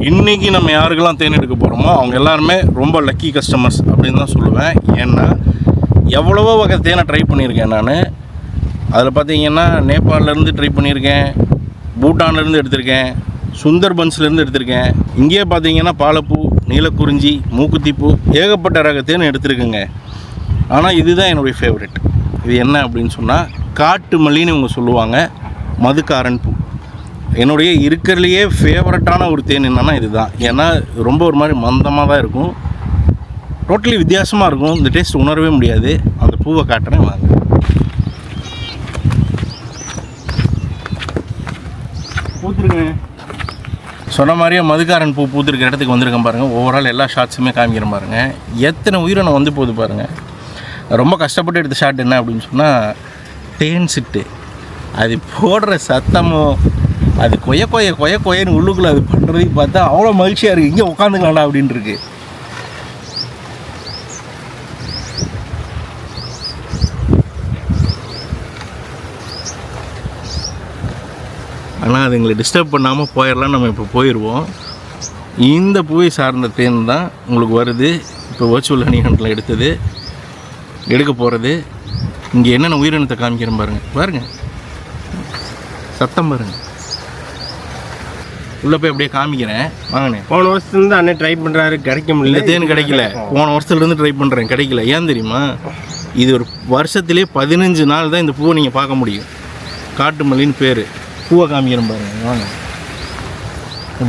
இன்றைக்கி நம்ம யாருக்கெல்லாம் தேன் எடுக்க போகிறோமோ அவங்க எல்லாருமே ரொம்ப லக்கி கஸ்டமர்ஸ் அப்படின்னு தான் சொல்லுவேன். ஏன்னா எவ்வளவோ வகை தேனை ட்ரை பண்ணியிருக்கேன் நான். அதில் பார்த்தீங்கன்னா நேபாளிலேருந்து ட்ரை பண்ணியிருக்கேன், பூட்டான்லேருந்து எடுத்திருக்கேன், சுந்தர்பன்ஸ்லேருந்து எடுத்திருக்கேன். இங்கேயே பார்த்தீங்கன்னா பாலப்பூ, நீலக்குறிஞ்சி, மூக்குத்திப்பூ, ஏகப்பட்ட ரக தேன் எடுத்திருக்குங்க. ஆனால் இதுதான் என்னுடைய ஃபேவரெட். இது என்ன அப்படின்னு சொன்னால் காட்டு மல்லின்னு இவங்க சொல்லுவாங்க, மதுக்காரன் பூ. என்னுடைய இருக்கிறதுலையே ஃபேவரட்டான ஒரு தேன் என்னென்னா இதுதான். ஏன்னா ரொம்ப ஒரு மாதிரி மந்தமாக தான் இருக்கும், டோட்டலி வித்தியாசமாக இருக்கும். இந்த டேஸ்ட் உணரவே முடியாது. அந்த பூவை காட்டுறேன் வாங்க. பூத்துருங்க சொன்ன மாதிரியே மதுக்காரன் பூ பூத்துருக்க இடத்துக்கு வந்திருக்கேன் பாருங்கள். ஓவரால் எல்லா ஷாட்ஸுமே காமிக்கிற பாருங்கள். எத்தனை உயிரினம் வந்து போகுது பாருங்கள். ரொம்ப கஷ்டப்பட்டு எடுத்த ஷாட் என்ன அப்படின்னு சொன்னால் தேன் சிட்டு. அது போடுற சத்தமோ, அது கொயன்னு உள்ளுக்குள்ளே அது பண்ணுறதையும் பார்த்தா அவ்வளோ மகிழ்ச்சியாக இருக்குது. இங்கே உட்காந்துக்கலாம்டா அப்படின்ட்டு இருக்கு. ஆனால் அது எங்களை டிஸ்டர்ப் பண்ணாமல் போயிடலாம். நம்ம இப்போ போயிடுவோம். இந்த பூவை சார்ந்த தேன் தான் உங்களுக்கு வருது. இப்போ வர்ச்சுவல் ஹனி ஹண்டில் எடுக்க போகிறது. இங்கே என்னென்ன உயிரினத்தை காமிக்கிறேன் பாருங்கள். சத்தம் பாருங்கள். உள்ளே போய் அப்படியே காமிக்கிறேன் வாங்கண்ணே. போன வருஷத்துலேருந்து அண்ணன் ட்ரை பண்ணுறாரு, கிடைக்க முடியல. தேன் கிடைக்கல. போன வருஷத்துலேருந்து ட்ரை பண்ணுறேன், கிடைக்கல. ஏன் தெரியுமா? இது ஒரு வருஷத்துலேயே 15 நாள் தான் இந்த பூவை நீங்கள் பார்க்க முடியும். காட்டு மல்லின்னு பேர். பூவை காமிக்கிறேன் பாருங்கள் வாங்க.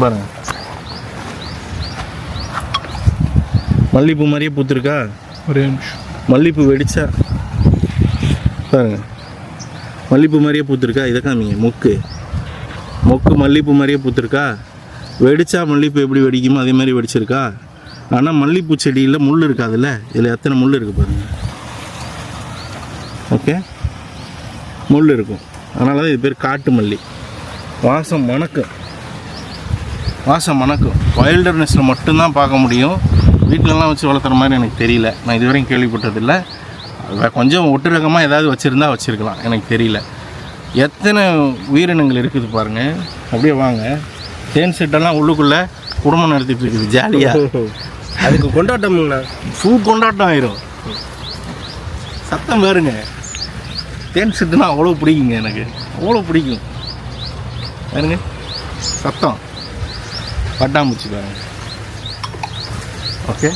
பாருங்கள், மல்லிப்பூ மாதிரியே பூத்துருக்கா. ஒரே நிமிஷம். மல்லிப்பூ வெடிச்சா பாருங்கள், மல்லிப்பூ மாதிரியே பூத்துருக்கா. இதை காமிங்க. மொக்கு மல்லிப்பூ மாதிரியே பூத்துருக்கா. வெடிச்சா மல்லிப்பூ எப்படி வெடிக்குமோ அதே மாதிரி வெடிச்சிருக்கா. ஆனால் மல்லிப்பூ செடியில் முள் இருக்காதுல்ல, இதில் எத்தனை முள் இருக்குது பாருங்கள். ஓகே, முள் இருக்கும். அதனால தான் இது பேர் காட்டு மல்லி. வாசம் மணக்கும். வைல்டர்னஸில் மட்டும்தான் பார்க்க முடியும். வீட்டிலலாம் வச்சு வளர்த்துற மாதிரி எனக்கு தெரியல. நான் இதுவரையும் கேள்விப்பட்டதில்லை. கொஞ்சம் ஒட்டு ரகமாக ஏதாவது வச்சுருந்தா வச்சுருக்கலாம், எனக்கு தெரியல. எத்தனை உயிரினங்கள் இருக்குது பாருங்கள். அப்படியே வாங்க. தேன் செட்டெல்லாம் உள்ளுக்குள்ளே குடும்பம் நடத்திட்டு இருக்குது ஜாலியாக. அதுக்கு கொண்டாட்டம்ண்ணா, கொண்டாட்டம் ஆயிரும். சத்தம் பாருங்க. தேன் செட்டுனா அவ்வளோ பிடிக்குங்க, எனக்கு அவ்வளோ பிடிக்கும். பாருங்க சத்தம். பட்டாம்பூச்சி பாருங்க. ஓகே,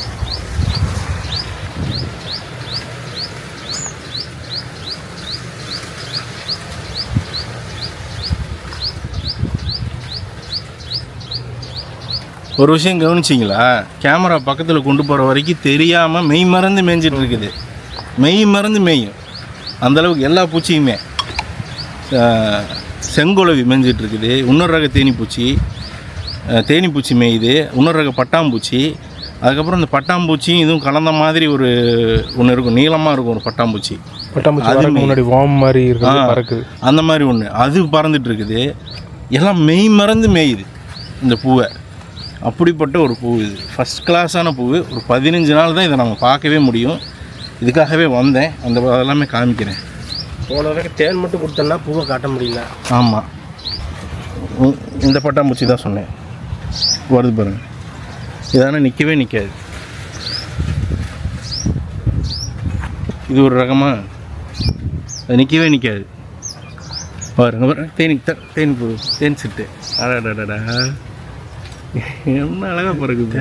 ஒரு விஷயம் கவனிச்சிங்களா? கேமரா பக்கத்தில் கொண்டு போகிற வரைக்கும் தெரியாமல் மெய் மறந்து மேய்ஞ்சிட்டு இருக்குது. மெய் மறந்து மேயும் அந்தளவுக்கு எல்லா பூச்சியுமே. செங்கோலவி மேய்ஞ்சிட்டு இருக்குது. இன்னொரு ரக தேனிப்பூச்சி மேயுது. இன்னொரு ரக பட்டாம்பூச்சி. அதுக்கப்புறம் இந்த பட்டாம்பூச்சியும் இதுவும் கலந்த மாதிரி ஒன்று இருக்கும், நீளமாக இருக்கும் ஒரு பட்டாம்பூச்சி. அது முன்னாடி வாம் மாதிரி இருக்குது, அந்த மாதிரி ஒன்று அது பறந்துட்டு இருக்குது. எல்லாம் மெய் மறந்து மேயுது இந்த பூவை. அப்படிப்பட்ட ஒரு பூ இது. ஃபஸ்ட் கிளாஸான பூ. ஒரு 15 நாள் தான் இதை நம்ம பார்க்கவே முடியும். இதுக்காகவே வந்தேன். அதெல்லாமே காமிக்கிறேன். போன வரைக்கும் தேன் மட்டும் கொடுத்தோன்னா பூவை காட்ட முடியல. ஆமாம், இந்த பட்டாம்பூச்சி தான் சொன்னேன். வருது பாருங்கள். இதனால் நிற்கவே நிற்காது. இது ஒரு ரகமாக அது நிற்கவே நிற்காது. பாருங்க தேன் சிட்டு. அடடடா, என்ன அழகாக பிறகுது.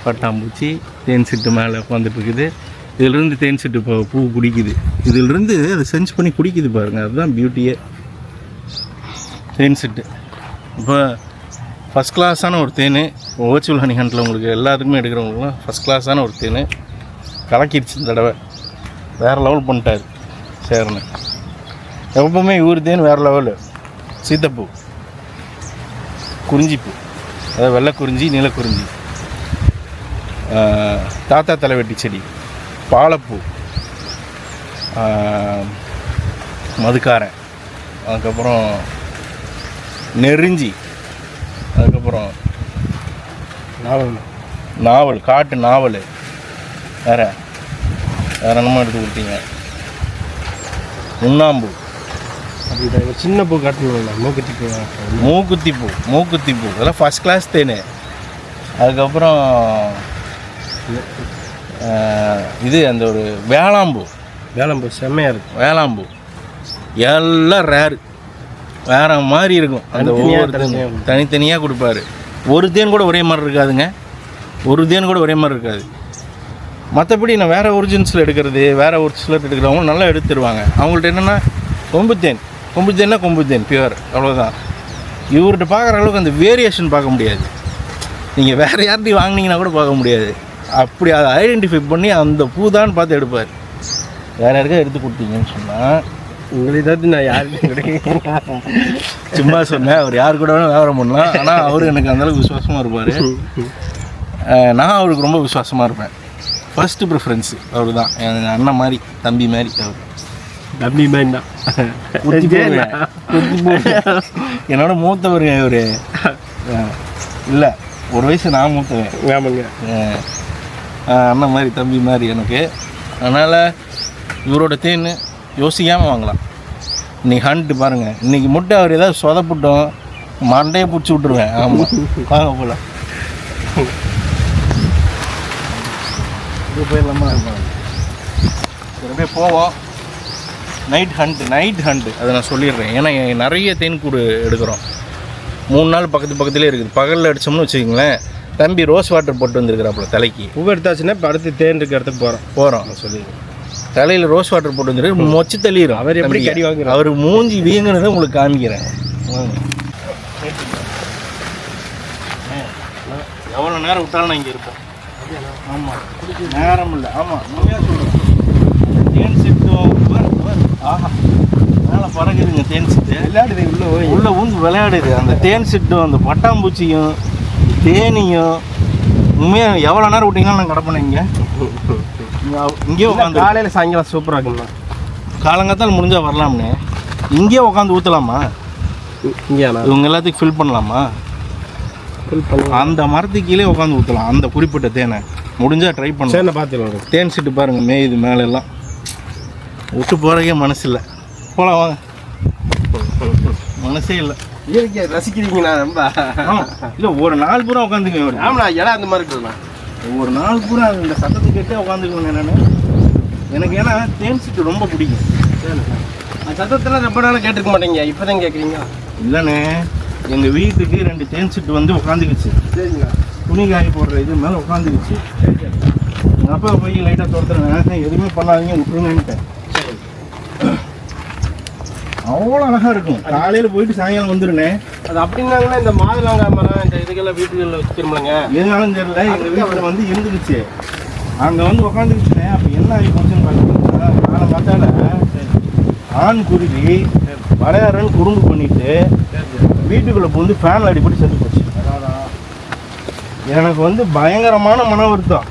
பட்டாம்பூச்சி தேன் சிட்டு மேலே உட்காந்துட்டு இருக்குது. இதிலிருந்து தேன் சிட்டு பூ குடிக்குது. இதிலிருந்து அதை சென்ஸ் பண்ணி குடிக்குது பாருங்கள். அதுதான் பியூட்டியே. தேன் சிட்டு இப்போ ஃபஸ்ட் கிளாஸான ஒரு தேன். வர்ச்சுவல் ஹனி ஹண்டில் உங்களுக்கு எல்லாத்துக்குமே எடுக்கிறவங்களுக்குலாம் ஃபஸ்ட் கிளாஸான ஒரு தேன். கலக்கிடுச்சு இந்த தடவை. வேறு லெவல் பண்ணிட்டாரு சேர்னு. எப்பவுமே இவர் தேன் வேறு லெவலு. சீத்தப்பூ, குறிஞ்சிப்பூ, அதாவது வெள்ளை குறிஞ்சி, நீலக்குறிஞ்சி, தாத்தா தலைவெட்டி செடி, பாலப்பூ, மதுக்காரன், அதுக்கப்புறம் நெருஞ்சி, அதுக்கப்புறம் நாவல், காட்டு நாவல். வேறு என்னமோ எடுத்து கொடுத்தீங்க. உண்ணாம்பூ, அப்படிதான் சின்ன பூ காட்டணும்ல, மூக்குத்தி பூ. மூக்குத்தி பூ அதெல்லாம் ஃபஸ்ட் கிளாஸ் தேன். அதுக்கப்புறம் இது அந்த ஒரு வேளாம்பூ செம்மையாக இருக்கும். வேளாம்பூ எல்லாம் ரேரு, வேறு மாதிரி இருக்கும். அந்த ஒவ்வொரு தனித்தனியாக கொடுப்பாரு. ஒரு தேன் கூட ஒரே மாதிரி இருக்காதுங்க, மற்றபடி நான் வேறு ஒரிஜின்ஸில் எடுக்கிறது, வேறு ஒரிஜினல் எடுக்கிறவங்க நல்லா எடுத்துருவாங்க. அவங்கள்ட்ட என்னென்னா கொம்பு தேன் பியூர், அவ்வளோதான். இவர்கிட்ட பார்க்குற அளவுக்கு அந்த வேரியேஷன் பார்க்க முடியாது. நீங்கள் வேறு யார்ட்டையும் வாங்கினீங்கன்னா கூட பார்க்க முடியாது. அப்படி அதை ஐடென்டிஃபை பண்ணி அந்த பூ தான் பார்த்து எடுப்பார். வேறு யாருக்கா எடுத்து கொடுத்தீங்கன்னு சொன்னால் உங்களுக்கு ஏதாவது நான் யாருக்கும் கிடைக்கும் சும்மா சொன்னேன். அவர் யார் கூட வேணும் வியாபாரம் பண்ணலாம். ஆனால் அவர் எனக்கு அந்தளவுக்கு விசுவாசமாக இருப்பார். நான் அவருக்கு ரொம்ப விசுவாசமாக இருப்பேன். ஃபர்ஸ்ட்டு ப்ரிஃபரன்ஸு அவர் தான். என் அண்ணன் மாதிரி, தம்பி மாதிரி. அவர் தம்பி மாதிரி தான். என்னோட மூத்தவர் அவர் இல்லை, ஒரு வயசு நான் மூத்தவன். ஆமாங்க, அண்ணன் மாதிரி, தம்பி மாதிரி எனக்கு. அதனால் இவரோட தேன் யோசிக்காமல் வாங்கலாம். இன்றைக்கி ஹண்ட்டு பாருங்கள், இன்றைக்கி முட்டை அவர் ஏதாவது சொதப்பட்டோம் மண்டையை பிடிச்சி விட்ருவேன். ஆமாம், வாங்க போல் இது போயிடலாமா? சரி போய் போவோம். நைட் ஹண்ட்டு அதை நான் சொல்லிடுறேன். ஏன்னா நிறைய தேன் கூடு எடுக்கிறோம். 3 நாள் பக்கத்துலேயே இருக்குது. பகலில் அடித்தோம்னு வச்சுக்கிங்களேன், தம்பி ரோஸ் வாட்டர் போட்டு வந்துருக்குறாப்புல தலைக்கு. பூ எடுத்தாச்சுன்னா இப்போ அடுத்து தேன் இருக்க இடத்துக்கு போகிறோம் சொல்லிடுறேன். தலையில் ரோஸ் வாட்டர் போட்டு வந்துருக்கு, மொச்சு தள்ளிடும். அவர் எப்படி கடி வாங்குறாரு? அவர் மூஞ்சி வீங்கினதை உங்களுக்கு காமிக்கிறேன். எவ்வளோ நேரம் விட்டாலும் நான் இங்கே இருப்பேன். ஆமாம், நேரம் இல்லை. ஆமாம், உண்மையாக சொல்கிறேன். தேன் சிட்டும் ஆஹா மேலே பறகுதுங்க. தேன் சிட்டு விளையாடுது, உள்ளே ஊந்து விளையாடுது. அந்த தேன் சிட்டும் அந்த பட்டாம்பூச்சியும் தேனியும் உண்மையாக எவ்வளோ நேரம் விட்டிங்கன்னா நான் கிடப்பேன். இங்கேயே உட்காந்து காலையில் சாயங்காலம் சூப்பராக இருக்குங்களா? காலங்காத்தால் முடிஞ்சால் வரலாம்னு இங்கேயே உட்காந்து ஊற்றலாமா? இங்கேயாண்ணா இவங்க எல்லாத்துக்கும் ஃபில் பண்ணலாமா? ஃபில் பண்ணலாம். அந்த மரத்துக்கு கீழே உட்காந்து ஊற்றலாம் அந்த குறிப்பிட்ட தேனை. முடிஞ்சால் ட்ரை பண்ணலாம். சரி, பார்த்துக்கலாம். தேன் சிட்டு பாருங்கள் மேயுது மேலெல்லாம். விட்டு போகிறக்கே மனசு இல்லை. போகலாம் வாங்க. மனசே இல்லை. இயற்கையை ரசிக்கிறீங்கண்ணா ரொம்ப. இல்லை, ஒரு நாள் பூரா உட்காந்துக்குவேன். ஆமாண்ணா, இடம் அந்த மாதிரி இருக்குதுண்ணா. ஒரு நாள் பூரா இந்த சத்தத்தை கேட்டே உட்காந்துக்குவேன் நான். எனக்கு ஏன்னா தேன் சிட்டு ரொம்ப பிடிக்கும். அந்த சத்தத்தெல்லாம் ரொம்ப நாளாக கேட்டுருக்க மாட்டேங்க, இப்போ தான் கேட்குறீங்க. இல்லைண்ணே, எங்கள் வீட்டுக்கு 2 தேன் சிட்டு வந்து உட்காந்துக்குச்சு. சரிங்களா? துணி காய் போடுற இது மேலே உட்காந்துக்குச்சு. எங்கள் அப்பா போய் லைட்டாக துரத்துறேன், எதுவுமே பண்ணாதீங்க விட்டுருங்கன்ட்டேன். அவ்வளோ அழகாக இருக்கும். காலையில் போயிட்டு சாயங்காலம் வந்துடுனே. அது அப்படின்னாங்கன்னா இந்த மாதுளங்காய் மரம் இந்த இதுக்கெல்லாம் வீட்டுகளில் வச்சுருமாங்க. எதுனாலும் தெரியல, எங்கள் வீட்டில் வந்து இருந்துக்குச்சு. அங்கே வந்து உட்காந்துக்குச்சுனே. அப்போ என்ன ஆகி போச்சுன்னு பார்த்தீங்கன்னா, காலம் பார்த்தால ஆண் குருவி விளையாடுறன்னு குறும்பு பண்ணிட்டு வீட்டுக்குள்ளே வந்து ஃபேனில் அடிப்பட்டு செத்து போச்சு. எனக்கு வந்து பயங்கரமான மன வருத்தம்.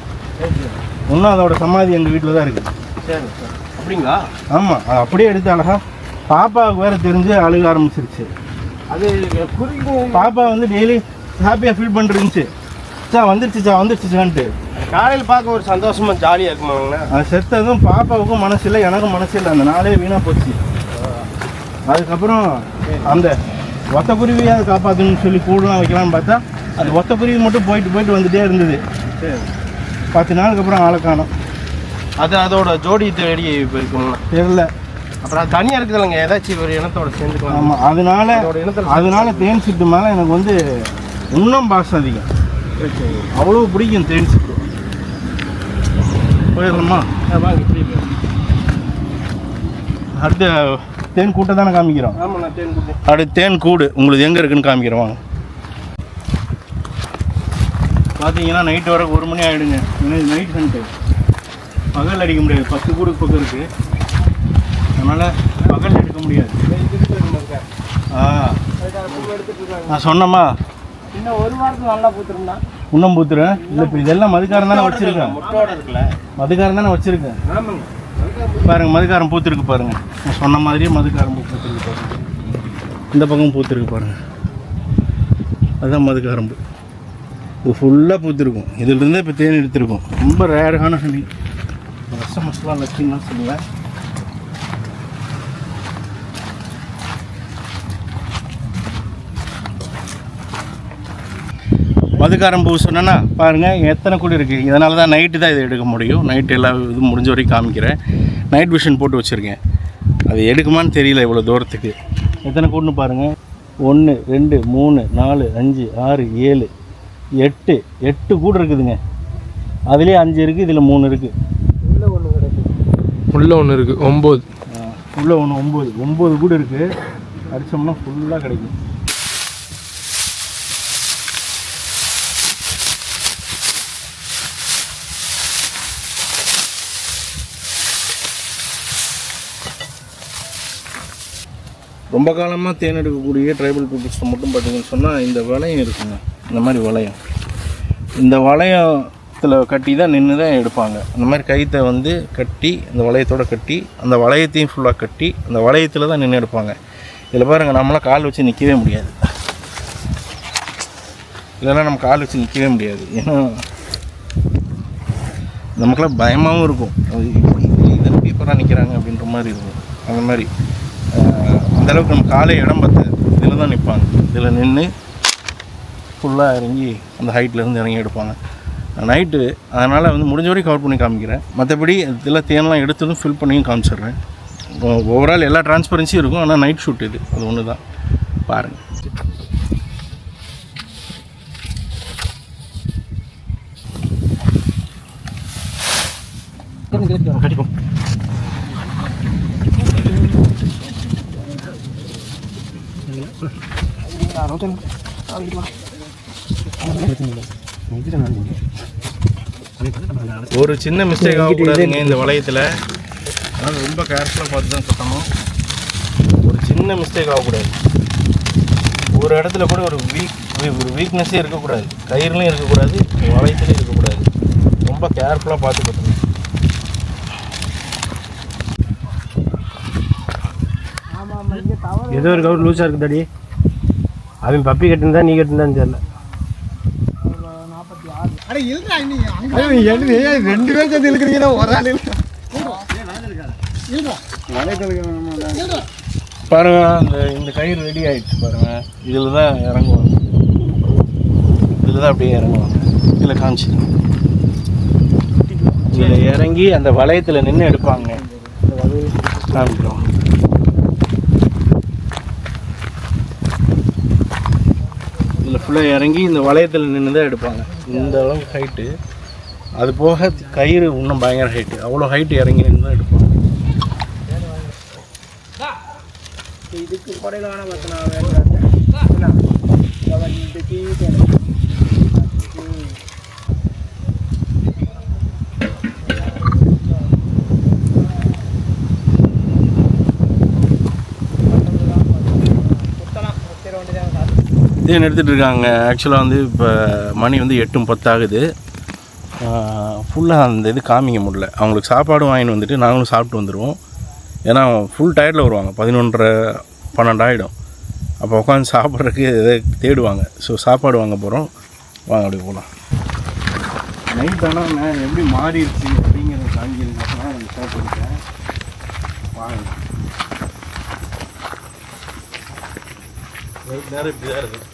இன்னும் அதோட சமாதி எங்கள் வீட்டில் தான் இருக்குது. சரி சார். அப்படிங்களா? ஆமாம், அது அப்படியே எடுத்து அழகா பாப்பாவுக்கு வேறு தெரிஞ்சு அழுக ஆரம்பிச்சிருச்சு. அது குருவி பாப்பா வந்து டெய்லி ஹாப்பியாக ஃபீல் பண்ணிருந்துச்சு. வந்துருச்சுச்சான்ட்டு. காலையில் பார்க்க ஒரு சந்தோஷமாக ஜாலியாக இருக்குமாங்கண்ணா. அது செத்ததும் பாப்பாவுக்கும் மனசு இல்லை, எனக்கும் மனசு இல்லை. அந்த நாளே வீணாக போச்சு. அதுக்கப்புறம் அந்த ஒத்த குருவியை அதை காப்பாற்றணும்னு சொல்லி கூடலாம் வைக்கலான்னு பார்த்தா அது ஒத்த குருவி மட்டும் போயிட்டு வந்துகிட்டே இருந்தது. 10 நாளுக்கு அப்புறம் ஆளை காணோம். அது அதோட ஜோடி தேடி போயிருக்கோங்களா தெரியல. அப்புறம் அது தனியாக இருக்குதுல்லங்க, ஏதாச்சும் ஒரு இனத்தோட சேர்ந்துக்கலாம். ஆமாம், அதனால தேன் சிட்டு மேலே எனக்கு வந்து இன்னும் பாசம் அதிகம். அவ்வளோ பிடிக்கும் தேன் சிட்டு. போயிடலாமா? வாங்க, இப்படி அடுத்த தேன் கூட்டை தானே காமிக்கிறோம். ஆமாண்ணா, தேன் கூட்டு. அடுத்து தேன் கூடு உங்களுக்கு எங்கே இருக்குன்னு காமிக்கிறோம் வாங்க. பார்த்தீங்கன்னா நைட்டு வர 1 மணி ஆகிடுங்க. ஏன்னா இது நைட் ஹண்ட்டு, பகல் அடிக்க முடியாது. 10 கூடுக்கு பக்கம் இருக்குது, அதனால் பகல் எடுக்க முடியாது. நான் சொன்னம்மா இன்னும் 1 வாரத்துக்கு நல்லா பூத்துருந்தா இன்னும் பூத்துறேன். இல்லை இப்போ இதெல்லாம் மதுக்காரம் தானே வச்சுருக்கேன். முட்டோட இருக்குல்ல, மதுக்காரம் தானே வச்சுருக்கேன். ஆமாங்க. பாருங்கள், மதுக்காரம் பூத்துருக்கு பாருங்கள். நான் சொன்ன மாதிரியே மதுக்காரம் பூத்துருக்கு பாருங்கள். இந்த பக்கம் பூத்துருக்கு பாருங்கள், அதுதான் மதுக்காரம்பு. இது ஃபுல்லாக பூத்துருக்கும். இதிலிருந்தே இப்போ தேன் எடுத்துருக்கோம். ரொம்ப ரேரான ஹனி. ரசம் மசாலா லட்சியம்லாம் சொல்லுவேன். மதுக்காரம் பூ சொன்னேன்னா பாருங்கள் எத்தனை கூடு இருக்குது. இதனால தான் நைட்டு தான் இதை எடுக்க முடியும். நைட்டு எல்லா இதுவும் முடிஞ்ச வரைக்கும் காமிக்கிறேன். நைட் விஷன் போட்டு வச்சுருக்கேன். அது எடுக்குமான்னு தெரியல இவ்வளோ தூரத்துக்கு. எத்தனை கூடுன்னு பாருங்கள். 1 2 3 4 5 6 7 8 கூடு இருக்குதுங்க. அதுலேயே 5 இருக்குது, இதில் 3 இருக்குது. உள்ள ஒன்று இருக்குது 9. உள்ளே ஒன்று 9 கூடு இருக்குது. அடித்தோம்னா ஃபுல்லாக கிடைக்கும். ரொம்ப காலமாக தேன் எடுக்கக்கூடிய ட்ரைபல் பீப்புள்ஸை மட்டும் பார்த்தீங்கன்னு சொன்னால் இந்த வளையம் இருக்குங்க. இந்த மாதிரி வளையம், இந்த வளையத்தில் கட்டி தான் நின்று தான் எடுப்பாங்க. அந்த மாதிரி கயிற்றை வந்து கட்டி அந்த வளையத்தோடு கட்டி அந்த வளையத்தையும் ஃபுல்லாக கட்டி அந்த வளையத்தில் தான் நின்று எடுப்பாங்க. இதில் பாருங்கள், நம்மளாம் கால் வச்சு நிற்கவே முடியாது. இதெல்லாம் நம்ம கால் வச்சு நிற்கவே முடியாது. ஏன்னா நமக்குலாம் பயமாகவும் இருக்கும். இதில் பீப்பராக நிற்கிறாங்க அப்படின்ற மாதிரி இருக்கும். அந்த மாதிரி அந்தளவுக்கு நம்ம காலை இடம் பார்த்து இதில் தான் நிற்பாங்க. இதில் நின்று ஃபுல்லாக இறங்கி அந்த ஹைட்லேருந்து இறங்கி எடுப்பாங்க. நைட்டு அதனால் வந்து முடிஞ்ச வரைக்கும் கவர் பண்ணி காமிக்கிறேன். மற்றபடி இதில் தேனெலாம் எடுத்ததும் ஃபில் பண்ணியும் காமிச்சிட்றேன். ஓவரால் எல்லா டிரான்ஸ்பரன்சியும் இருக்கும். ஆனால் நைட் ஷூட் இது, அது ஒன்று தான். பாருங்கள். கட்டிக்கும். ஒரு சின்ன மிஸ்டேக் ஆகக்கூடாதுங்க இந்த வளையத்தில். அதனால் ரொம்ப கேர்ஃபுல்லாக பார்த்து தான் கட்டணும். ஒரு சின்ன மிஸ்டேக் ஆகக்கூடாது. ஒரு இடத்துல கூட ஒரு வீக்னஸே இருக்கக்கூடாது. கயிறுலையும் இருக்கக்கூடாது, வளையத்துலையும் இருக்கக்கூடாது. ரொம்ப கேர்ஃபுல்லாக பார்த்து கட்டணும். ஏதோ ஒரு கவுர் லூஸாக இருக்குதாடி. அவன் பப்பி கட்டிருந்தா நீ கட்டிருந்தான்னு தெரியல. 2 பேர் சேர்த்து இழுக்கிறீங்கன்னா ஒரு ஆள் பாருங்க. இந்த கயிறு ரெடி ஆகிடுச்சு பாருங்க. இதில் தான் இறங்குவாங்க. இதில் தான் அப்படியே இறங்குவாங்க. இதில் காமிச்சிடுங்க. இதில் இறங்கி அந்த வளையத்தில் நின்று எடுப்பாங்க. காமிக்கிறோம். இதில் ஃபுல்லாக இறங்கி இந்த வளையத்தில் நின்று தான் எடுப்பாங்க. இந்த அளவுக்கு ஹைட்டு. அது போக கயிறு இன்னும் பயங்கர ஹைட்டு. அவ்வளோ ஹைட்டு இறங்கி நின்று தான் எடுப்பாங்க. இதுக்கு கொடையிலான தேன் எடுத்துகிட்டு இருக்காங்க. ஆக்சுவலாக வந்து இப்போ மணி வந்து 8:10 ஆகுது. ஃபுல்லாக அந்த இது காமிக்க முடியல. அவங்களுக்கு சாப்பாடும் வாங்கிட்டு வந்துட்டு நாங்களும் சாப்பிட்டு வந்துடுவோம். ஏன்னா ஃபுல் டயர்டில் வருவாங்க. 11:30-12 ஆகிடும். அப்போ உட்காந்து சாப்பிட்றதுக்கு எதை தேடுவாங்க. ஸோ சாப்பாடு வாங்க போகிறோம். வாங்க அப்படி போகலாம். நைட் ஆனால் நான் எப்படி மாறிடுச்சு அப்படிங்கிறத காமிக்கிறதுக்காக நான் சாப்பிட்ருக்கேன். வாங்க. நைட் நேரம் இப்படி தான் இருக்குது.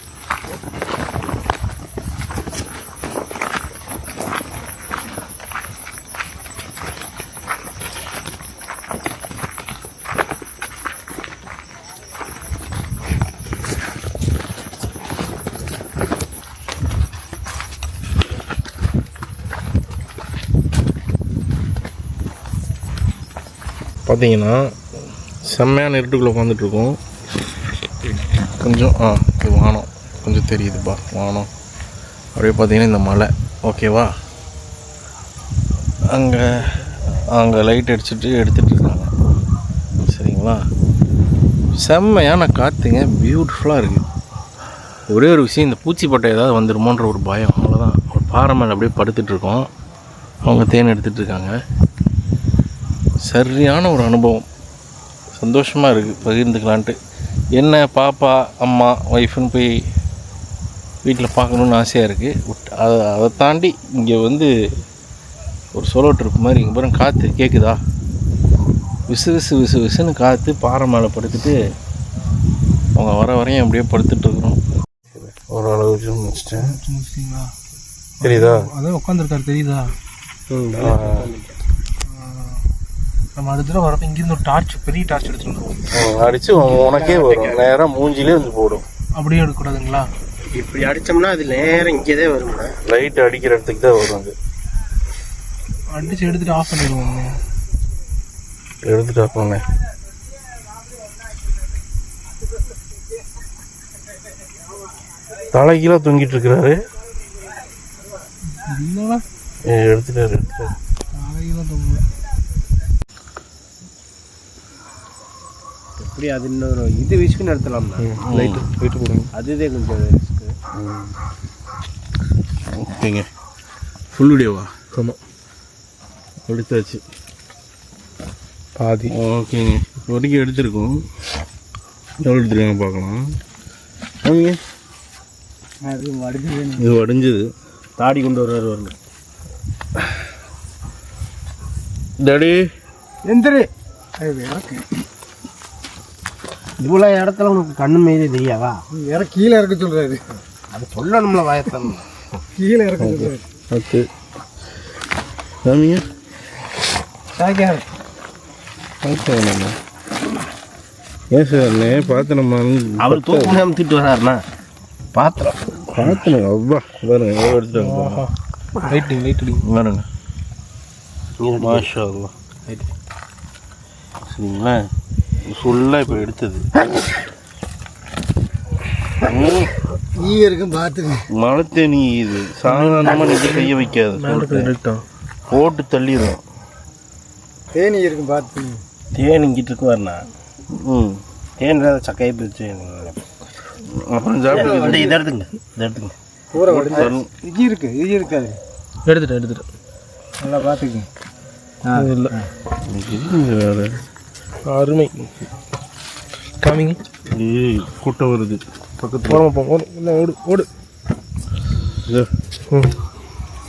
பார்த்தீங்கன்னா செம்மையான இருட்டுக்குள்ளே உட்காந்துட்ருக்கோம். கொஞ்சம் இது வானம் கொஞ்சம் தெரியுதுப்பா. வானம் அப்படியே பார்த்தீங்கன்னா இந்த மலை ஓகேவா. அங்கே லைட் அடிச்சுட்டு எடுத்துகிட்ருக்காங்க. சரிங்களா. செம்மையான காற்றுங்க. பியூட்டிஃபுல்லாக இருக்குது. ஒரே ஒரு விஷயம், இந்த பூச்சிப்பட்டை ஏதாவது வந்துடுமோன்ற ஒரு பயம். அவ்வளோதான். ஒரு பாறை மேலே அப்படியே படுத்துட்ருக்கோம். அவங்க தேன் எடுத்துகிட்ருக்காங்க. சரியான ஒரு அனுபவம். சந்தோஷமாக இருக்குது பகிர்ந்துக்கலான்ட்டு. என்ன பாப்பா அம்மா ஒய்ஃப்னு போய் வீட்டில் பார்க்கணுன்னு ஆசையாக இருக்குது. அதை தாண்டி இங்கே வந்து ஒரு சோலோ ட்ரிப் மாதிரி. இங்கே பாருங்க காற்று கேட்குதா. விசுன்னு காற்று பாறை மேலே படுத்துட்டு அவங்க வர வரையும் அப்படியே படுத்துட்ருக்குறோம். ஒரு ஓரளவு ஜூம் வச்சுட்டேன். முடிச்சிட்டிங்களா? தெரியுதா? அதான் உட்காந்துருக்காரு தெரியுதா? நம்ம அடுத்த தடவை வரப்போ இங்கேருந்து ஒரு டார்ச், பெரிய டார்ச் எடுத்துட்டு வந்துருவோம். அடிச்சு உனக்கே வரும், நேராக மூஞ்சிலே வந்து போடும். அப்படியே எடுக்கக்கூடாதுங்களா? இப்படி அடிச்சோம்னா அது நேரம் இங்கேதே வரும். லைட் அடிக்கிற இடத்துக்கு தான் வரும். அது அடிச்சு எடுத்துட்டு ஆஃப் பண்ணிடுவோம். எடுத்துட்டு ஆஃப் பண்ணேன். தலைக்கீழ தொங்கிட்டு இருக்கிறாரு. எடுத்துட்டாரு. எப்படி அது இன்னொரு இது விஸ்க்கு நடத்தலாம்னா லைட்டு போயிட்டு போடுங்க. அதுதே கொஞ்சம் ரிஸ்க்கு. ஓகேங்க, ஃபுல் வீடியோவா? ஆமாம், எடுத்தாச்சு பாதி. ஓகேங்க, இப்போ வரைக்கும் எடுத்துருக்கோம். எவ்வளோ எடுத்துருக்காங்க பார்க்கலாம். ஓகேங்க, இது வடிஞ்சது. தாடி கொண்டு வருவார் வருங்க. டாடி எந்திரி. இவ்வளோ இடத்துல உனக்கு கண்ணு மீறி தெரியாதா? வேற கீழே இறக்க சொல்றாரு. அது சொல்லணும்ல, வாயத்தான் கீழே இறக்க சொல்றாரு. ஓகே சாமிங்க, ஏன் சார் பார்த்து நம்ம அவர் தூக்கம் திட்டு வர்றாருண்ணா. பாத்திரம் பார்த்துனுங்க. அவ்வா பாருங்க, எவ்வளோ எடுத்துட்டாங்க. லைட்டிங் பாருங்க. மாஷா அல்லாஹ். சரிங்களா, ஃபுல்லாக இப்போ எடுத்தது. இருக்கும் பார்த்துங்க. மழை தேனி இது சாதாரணமாக நீங்கள் கைய வைக்காது, போட்டு தள்ளிடும். தேனி இருக்கும் பார்த்துங்க. தேன் இங்கிட்டு இருக்கு வரண்ணா. தேன் சக்கையை பிரிச்சு அப்புறம் சாப்பிட்டு இதை எடுத்துங்க. இதை எடுத்துங்க. பூரா இது இருக்கு, இது இருக்காது. எடுத்துட்டு நல்லா பார்த்துக்குங்க. இல்லை வேறு அருமை. காமிங்க. கூட்டம் வருது பக்கத்தில். போகிறோம் இல்லை, ஓடு ஓடு.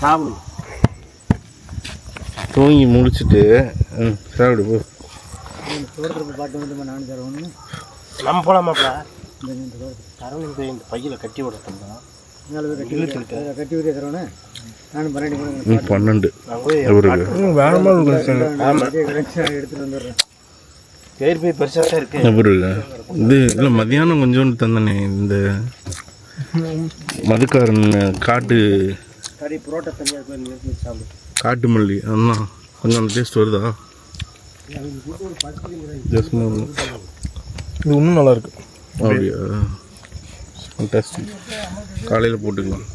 சாப்பிடு. தூங்கி முடிச்சுட்டு சாப்பிடு போ. பாட்டு வந்து நானும் தரணும். நம்ம போகலாமாப்பா? தரணும். இந்த பையில் கட்டி விடட்டோம்னா கட்டி விட தரணும். நானும் 12 வேறமா எடுத்துகிட்டு வந்துடுறேன். பேர் போய் பெருசாக தான் இருக்கு. இது இல்லை, மதியானம் கொஞ்சோண்டு தந்தானே இந்த மதுக்காரன் காட்டு புரோட்டா தனியாக சாப்பிடு. காட்டு மல்லி, அதுதான் கொஞ்சம் அந்த டேஸ்ட் வருதா? இது இன்னும் நல்லா இருக்கு. அப்படியா? ஃபண்டாஸ்டிக். காலையில் போட்டுக்கலாம்.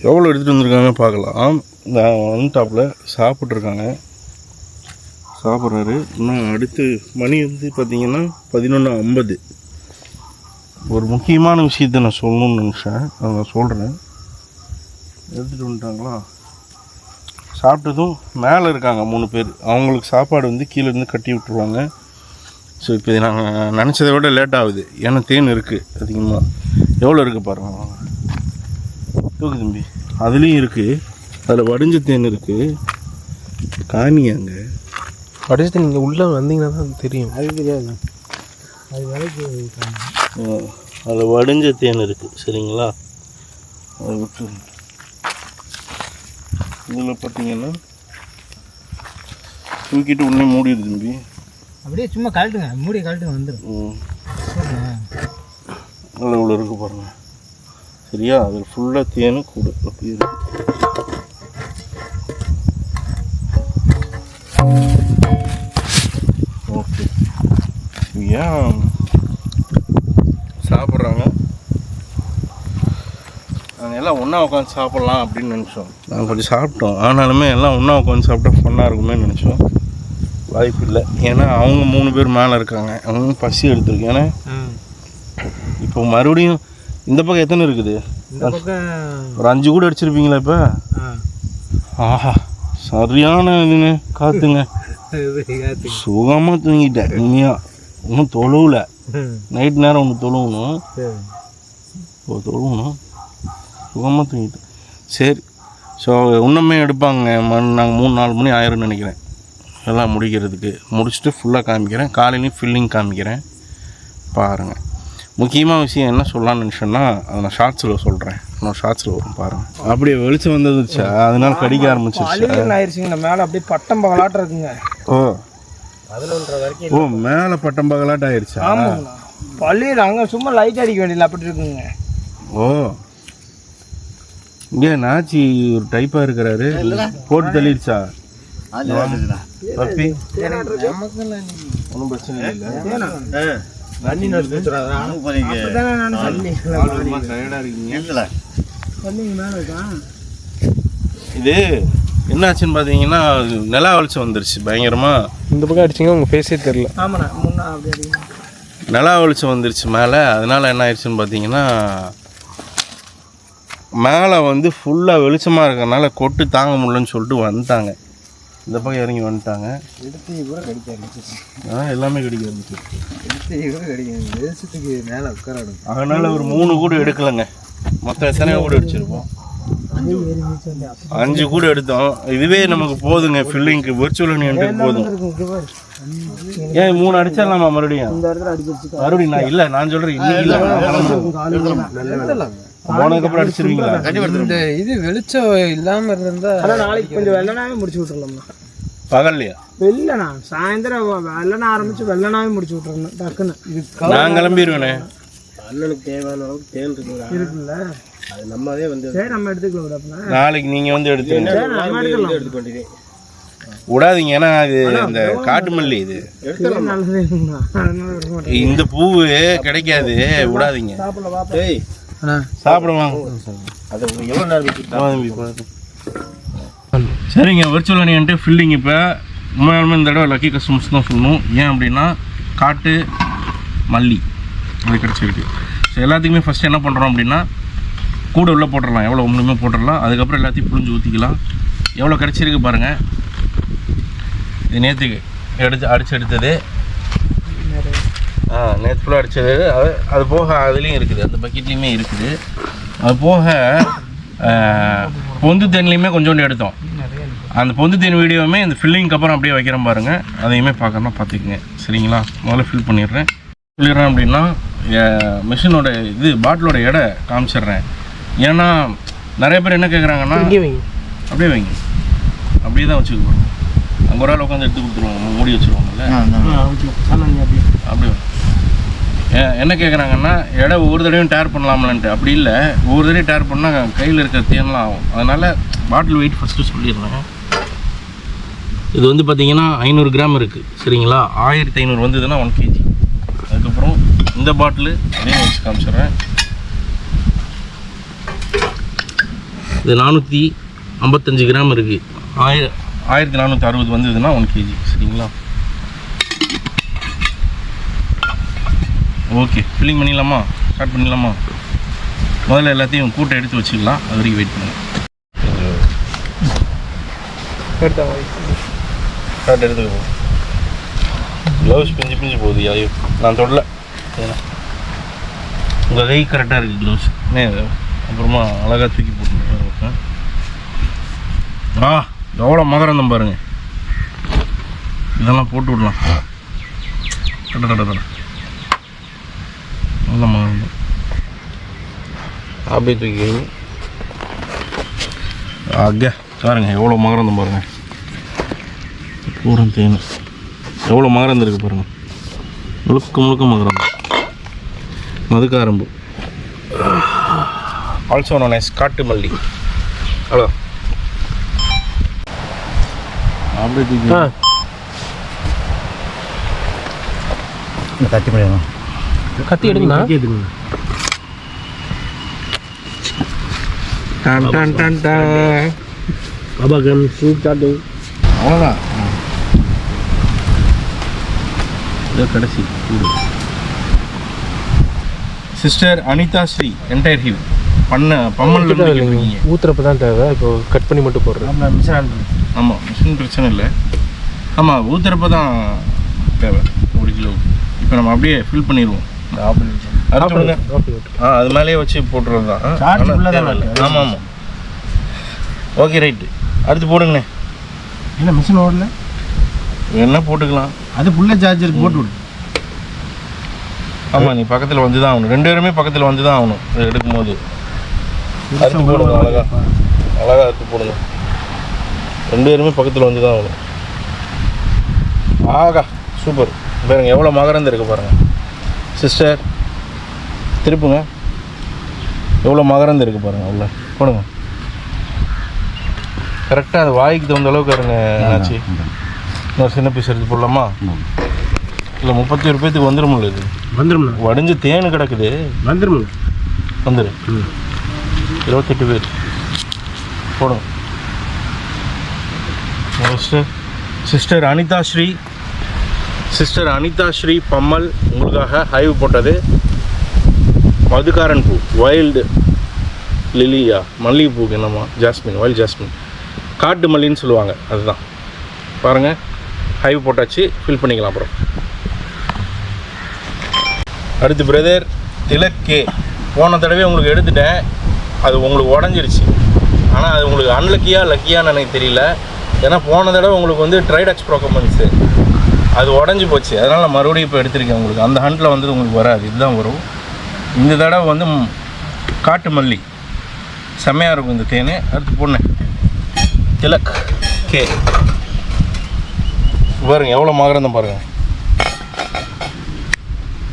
எவ்வளோ எடுத்துகிட்டு வந்திருக்காங்க பார்க்கலாம். ஒன் டாப்பில் சாப்பிட்ருக்காங்க, சாப்பிட்றாரு. இன்னும் அடுத்து மணி வந்து பார்த்திங்கன்னா 11:50. ஒரு முக்கியமான விஷயத்த நான் சொல்லணும்னு நினச்சேன், அதை நான் சொல்கிறேன். எடுத்துகிட்டு வந்துட்டாங்களா? சாப்பிட்டதும் மேலே இருக்காங்க 3 பேர். அவங்களுக்கு சாப்பாடு வந்து கீழே இருந்து கட்டி விட்டுருவாங்க. ஸோ இப்போ இது நாங்கள் நினச்சதை விட லேட் ஆகுது, ஏன்னா தேன் இருக்குது அதிகமாக. எவ்வளோ இருக்குது பாருங்கள், தூக்கு தம்பி. அதுலேயும் இருக்குது, அதில் வடிஞ்ச தேன் இருக்குது. காமியாங்க வடிஞ்ச நீங்கள் உள்ளே வந்தீங்கன்னா தான் தெரியும். அது தெரியாது. அது வேலைக்கு அதில் வடிஞ்ச தேன் இருக்குது. சரிங்களா, அதை விட்டு இதில் பார்த்தீங்கன்னா தூக்கிட்டு உடனே மூடிடுது தம்பி. அப்படியே சும்மா கழட்டுங்க, மூடி கழட்டுங்க, வந்துடும். அதில் இவ்வளோ இருக்குது பாருங்கள். சரியா, அதில் ஃபுல்லாக தேனும் கூடு அப்படி இருக்கு. ஓகே, ஏன் சாப்பிட்றாங்க? நாங்கள் எல்லாம் ஒன்றா உட்காந்து சாப்பிட்லாம் அப்படின்னு நினச்சோம். நாங்கள் கொஞ்சம் சாப்பிட்டோம், ஆனாலுமே எல்லாம் ஒன்றா உட்காந்து சாப்பிட்டா ஃபன்னாக இருக்குமே நினச்சோம். வாய்ப்பு இல்லை, ஏன்னா அவங்க 3 பேர் மேலே இருக்காங்க. அவங்க பசி எடுத்துருக்கு. ஏன்னா இப்போ மறுபடியும் இந்த பக்கம் எத்தனை இருக்குது? ஒரு 5 கூட அடிச்சிருப்பீங்களா இப்போ? ஆஹா, சரியான இதுங்க, காத்துங்க. சுகமாக தூங்கிட்டேன். உண்மையாக இன்னும் தொழுவல. நைட் நேரம் ஒன்று தொழுவணும், இப்போ தொழுவணும். சுகமாக தூங்கிட்டேன். சரி, ஸோ இன்னுமே எடுப்பாங்க. நாங்கள் 3-4 மணி ஆயிரும்னு நினைக்கிறேன் எல்லாம் முடிக்கிறதுக்கு. முடிச்சுட்டு ஃபுல்லாக காமிக்கிறேன். காலையிலையும் ஃபில்லிங் காமிக்கிறேன் பாருங்கள். முக்கியமான விஷயம் என்ன சொல்லலாம்னு நினச்சேன்னா அதை நான் ஷார்ட்ஸில் சொல்கிறேன். நான் ஷார்ட்ஸில் வரும் பாருங்கள். அப்படியே வெளிச்சம் வந்துருச்சா அதனால கடிக்க ஆரம்பிச்சிருச்சு. ஆயிடுச்சுங்க மேலே அப்படியே பட்டம் பகலாட்டம் இருக்குங்க. ஓ 11:30 வரைக்கும். ஓ மேலே பட்டம் பகலாட்டம் ஆயிடுச்சா? ஆமாங்கண்ணா பள்ளியில் அங்கே சும்மா லைட் அடிக்க வேண்டியதில்லை அப்படி இருக்குங்க. ஓ இங்கே நாச்சி ஒரு டைப்பாக இருக்கிறாரு, போட்டு தள்ளிடுச்சா பப்பி? ஒன்றும் பிரச்சனை இல்லை. தண்ணி நடிச்சு இது என்னாச்சுன்னு பார்த்தீங்கன்னா நிலா வெளிச்சம் வந்துருச்சு பயங்கரமாக. இந்த பக்கம் அடிச்சிங்க உங்கள் ஃபேஸே தெரில. ஆமாண்ணா முன்னா அப்படி அடிங்க. நிலா வெளிச்சம் வந்துருச்சு மேலே. அதனால் என்ன ஆயிடுச்சுன்னு பார்த்தீங்கன்னா மேலே வந்து ஃபுல்லாக வெளிச்சமாக இருக்கிறனால கொட்டு தாங்க முடியலன்னு சொல்லிட்டு வந்துட்டாங்க. இந்த பக்கம் இறங்கி வந்துட்டாங்க. எடுத்து கூட கடிக்க ஆரம்பிச்சிச்சு. எல்லாமே கடிக்க ஆரம்பிச்சிருச்சு. எடுத்து கூட கடிக்க வெளிச்சத்துக்கு மேலே உட்காராடும். அதனால் ஒரு 3 கூடு எடுக்கலைங்க. மொத்தம் எத்தனை கூடு அடிச்சிருப்போம்? 5 கூடு எடுத்தோம். இதுவே நமக்கு போதுங்க ஃபில்லிங்க்கு. விர்ச்சுவல் யூனிட்டுக்கு போதும். ஏன் 3 அடிச்சிடலாமா மறுபடியும்? மறுபடியும் நான் இல்லை, நான் சொல்கிறேன் இன்னைக்கு இல்லை, போனதுக்கப்புறம் அடிச்சிருவீங்களா? இந்த இது வெளிச்சம் இல்லாமல் இருந்தா நாளைக்கு கொஞ்சம் வெள்ளனாவே முடிச்சு விட்டுறலாம்ண்ணா. பகல்லையா? இல்லைண்ணா சாயந்தரம் வெள்ளனா ஆரம்பிச்சு வெள்ளனாவே முடிச்சு விட்டுறணும் டக்குன்னு. இது நான் கிளம்பிடுவேண்ணே. அண்ணனுக்கு தேவையான அளவுக்கு தேன் இருக்குல்ல, அது நம்மதே வந்து சரி நம்ம எடுத்துக்கலாம். நாளைக்கு நீங்கள் வந்து எடுத்துங்க. எடுத்துக்க வேண்டியது விடாதீங்க, ஏன்னா இது இந்த காட்டு மல்லி, இது இந்த பூவு கிடைக்காது, விடாதீங்க. சாப்பிடுவாங்க. சரிங்க, விர்ச்சுவல் அணியன்ட்டு ஃபில்லிங் இப்போ உண்மையாலுமே இந்த தடவை லக்கி கஸ்டமர்ஸ் தான் சொல்லணும். ஏன் அப்படின்னா காட்டு மல்லி அது கிடச்சிருக்கு. ஸோ எல்லாத்துக்குமே ஃபஸ்ட்டு என்ன பண்ணுறோம் அப்படின்னா கூட உள்ளே போட்டுடலாம், எவ்வளோ ஒன்றுமே போட்டுடலாம். அதுக்கப்புறம் எல்லாத்தையும் புழிஞ்சு ஊற்றிக்கலாம். எவ்வளோ கிடச்சிருக்கு பாருங்கள். இது நேற்றுக்கு அடித்து எடுத்தது. நேற்று ஃபுல்லாக அடித்தது. அது போக அதுலேயும் இருக்குது, அந்த பக்கெட்லேயுமே இருக்குது. அது போக பொந்து தேன்லேயுமே கொஞ்சோண்டு எடுத்தோம். அந்த பொந்து தேன் வீடியோவுமே இந்த ஃபில்லிங்க்கு அப்புறம் அப்படியே வைக்கிறேன் பாருங்கள். அதையுமே பார்க்கறனா பார்த்துக்குங்க. சரிங்களா? முதல்ல ஃபில் பண்ணிடுறேன் அப்படின்னா மிஷினோட இது பாட்டிலோட எடை காமிச்சிடுறேன். ஏன்னா நிறைய பேர் என்ன கேட்குறாங்கன்னா அப்படியே வைங்க, அப்படியே தான் வச்சுக்கணும். அங்கே ஒரு ஆள் உட்காந்து எடுத்து கொடுத்துருவாங்க, மூடி வச்சுருவாங்கல்ல, அப்படியே. என்ன கேட்குறாங்கன்னா எடை ஒவ்வொரு தடவையும் டேர் பண்ணலாம்லன்ட்டு. அப்படி இல்லை, ஒவ்வொரு தடவையும் டேர் பண்ணால் கையில் இருக்கிற தேன்லாம் ஆகும். அதனால் பாட்டில் வெயிட் ஃபஸ்ட்டு சொல்லிடுறேன். இது வந்து பார்த்திங்கன்னா 500 கிராம் இருக்குது. சரிங்களா? 1500 வந்ததுன்னா 1 kg. அதுக்கப்புறம் இந்த பாட்டிலு அதையும் வச்சு காமிச்சிட்றேன். இது 455 கிராம் இருக்குது. 1460 வந்ததுன்னா 1 kg. சரிங்களா? ஓகே, ஃபில்லிங் பண்ணிடலாமா? ஸ்டார்ட் பண்ணிடலாமா? முதல்ல எல்லாத்தையும் கூட்டை எடுத்து வச்சுக்கலாம். அது வரைக்கும் வெயிட் பண்ணுங்க. ஸ்டார்ட் எடுத்துக்கோ. க்ளவுஸ் பிஞ்சு பிஞ்சு போகுது. ஐயோ, நான் தொடல. உங்கள் கை கரெக்டாக இருக்குது க்ளவுஸ். அப்புறமா அழகாக தூக்கி போட்டு எவ்வளோ மகரந்தம் பாருங்க. இதெல்லாம் போட்டு விடலாம். நல்ல மகரந்தம் அப்படியே தூக்கிக்கிறீங்க. ஆகே பாருங்க எவ்வளோ மகரந்தம் பாருங்கள். பூரா தேன் எவ்வளோ மகரந்தம் இருக்குது பாருங்கள். முழுக்க முழுக்க மகரந்தம். மதுக்காரம்பு, ஆல்சோ known as காட்டு மல்லி. ஹலோ, அப்படியே தூக்கி கத்தி பண்ணிடலாம். கத்தி எடுங்க. டான் டான் டான் டான். அபகன் சூப் சாட்டு அவ்வளோதான். இதோ கடைசி sister Anitha Sri entire hive பம்மன்ல ஊத்துறப்ப தான் தேவை. இப்போ கட் பண்ணி மட்டும் போடுறேன். ஆமாம், மிஷின் பிரச்சனை இல்லை. ஆமாம், ஊத்துறப்ப தான் தேவை 1 கிலோ. இப்போ நம்ம அப்படியே ஃபில் பண்ணிடுவோம். அது மேலேயே வச்சு போட்டுறது தான். ஆமாம் ஆமாம். ஓகே ரைட்டு, அடுத்து போடுங்கண்ணே. என்ன மிஷின் ஓடல? என்ன போட்டுக்கலாம், அது ஃபுல்லாக சார்ஜருக்கு போட்டு விடு. ஆமாம், நீ பக்கத்தில் வந்து தான் ஆகணும். 2 பேருமே பக்கத்தில் வந்து தான் ஆகணும் இதை எடுக்கும்போது. அறுத்து போடுங்க, அழகாக அறுத்து போடுங்க. 2 பேருமே பக்கத்தில் வந்து தான் ஆகணும். ஆகா, சூப்பர். பாருங்க எவ்வளோ மகரந்து இருக்குது பாருங்கள் சிஸ்டர். திருப்புங்க, எவ்வளோ மகரந்து இருக்குது பாருங்கள். உள்ள போடுங்க. கரெக்டாக அது வாய்க்கு தகுந்த அளவுக்கு இருங்க. என்னாச்சு, இன்னொரு சின்ன பீஸ் எடுத்து போடலாமா? இல்லை 31 பேத்துக்கு வந்துடும்ல. இது வந்துடும்ல, வடிஞ்சு தேன் கிடக்குது. வந்துடும்ல, வந்துடு. 28 பேர் போடும். சிஸ்டர் அனிதா ஸ்ரீ பம்மல் உங்களுக்காக ஹைவ் போட்டது. மதுக்காரன் பூ, வைல்டு லிலியா, மல்லிகைப்பூக்கு என்னம்மா, ஜாஸ்மின், வைல்டு ஜாஸ்மின், காட்டு மல்லின்னு சொல்லுவாங்க, அதுதான். பாருங்கள், ஹைவ் போட்டாச்சு. ஃபில் பண்ணிக்கலாம் அப்புறம். அடுத்து பிரதர் திலக் கே. போன தடவை உங்களுக்கு எடுத்துட்டேன், அது உங்களுக்கு உடஞ்சிருச்சு. ஆனால் அது உங்களுக்கு அன்லக்கியாக லக்கியான்னு எனக்கு தெரியல. ஏன்னா போன தடவை உங்களுக்கு வந்து ட்ரைடக்ஸ் ப்ரோக்கமெண்ட்ஸு அது உடஞ்சி போச்சு. அதனால் நான் மறுபடியும் இப்போ எடுத்திருக்கேன். உங்களுக்கு அந்த ஹண்டில் வந்து உங்களுக்கு வராது, இதுதான் வரும். இந்த தடவை வந்து காட்டு மல்லி செம்மையாக இருக்கும் இந்த தேன். அடுத்து போனேன் திலக் கே. பாருங்கள் எவ்வளோ மகரந்தம் பாருங்கள்.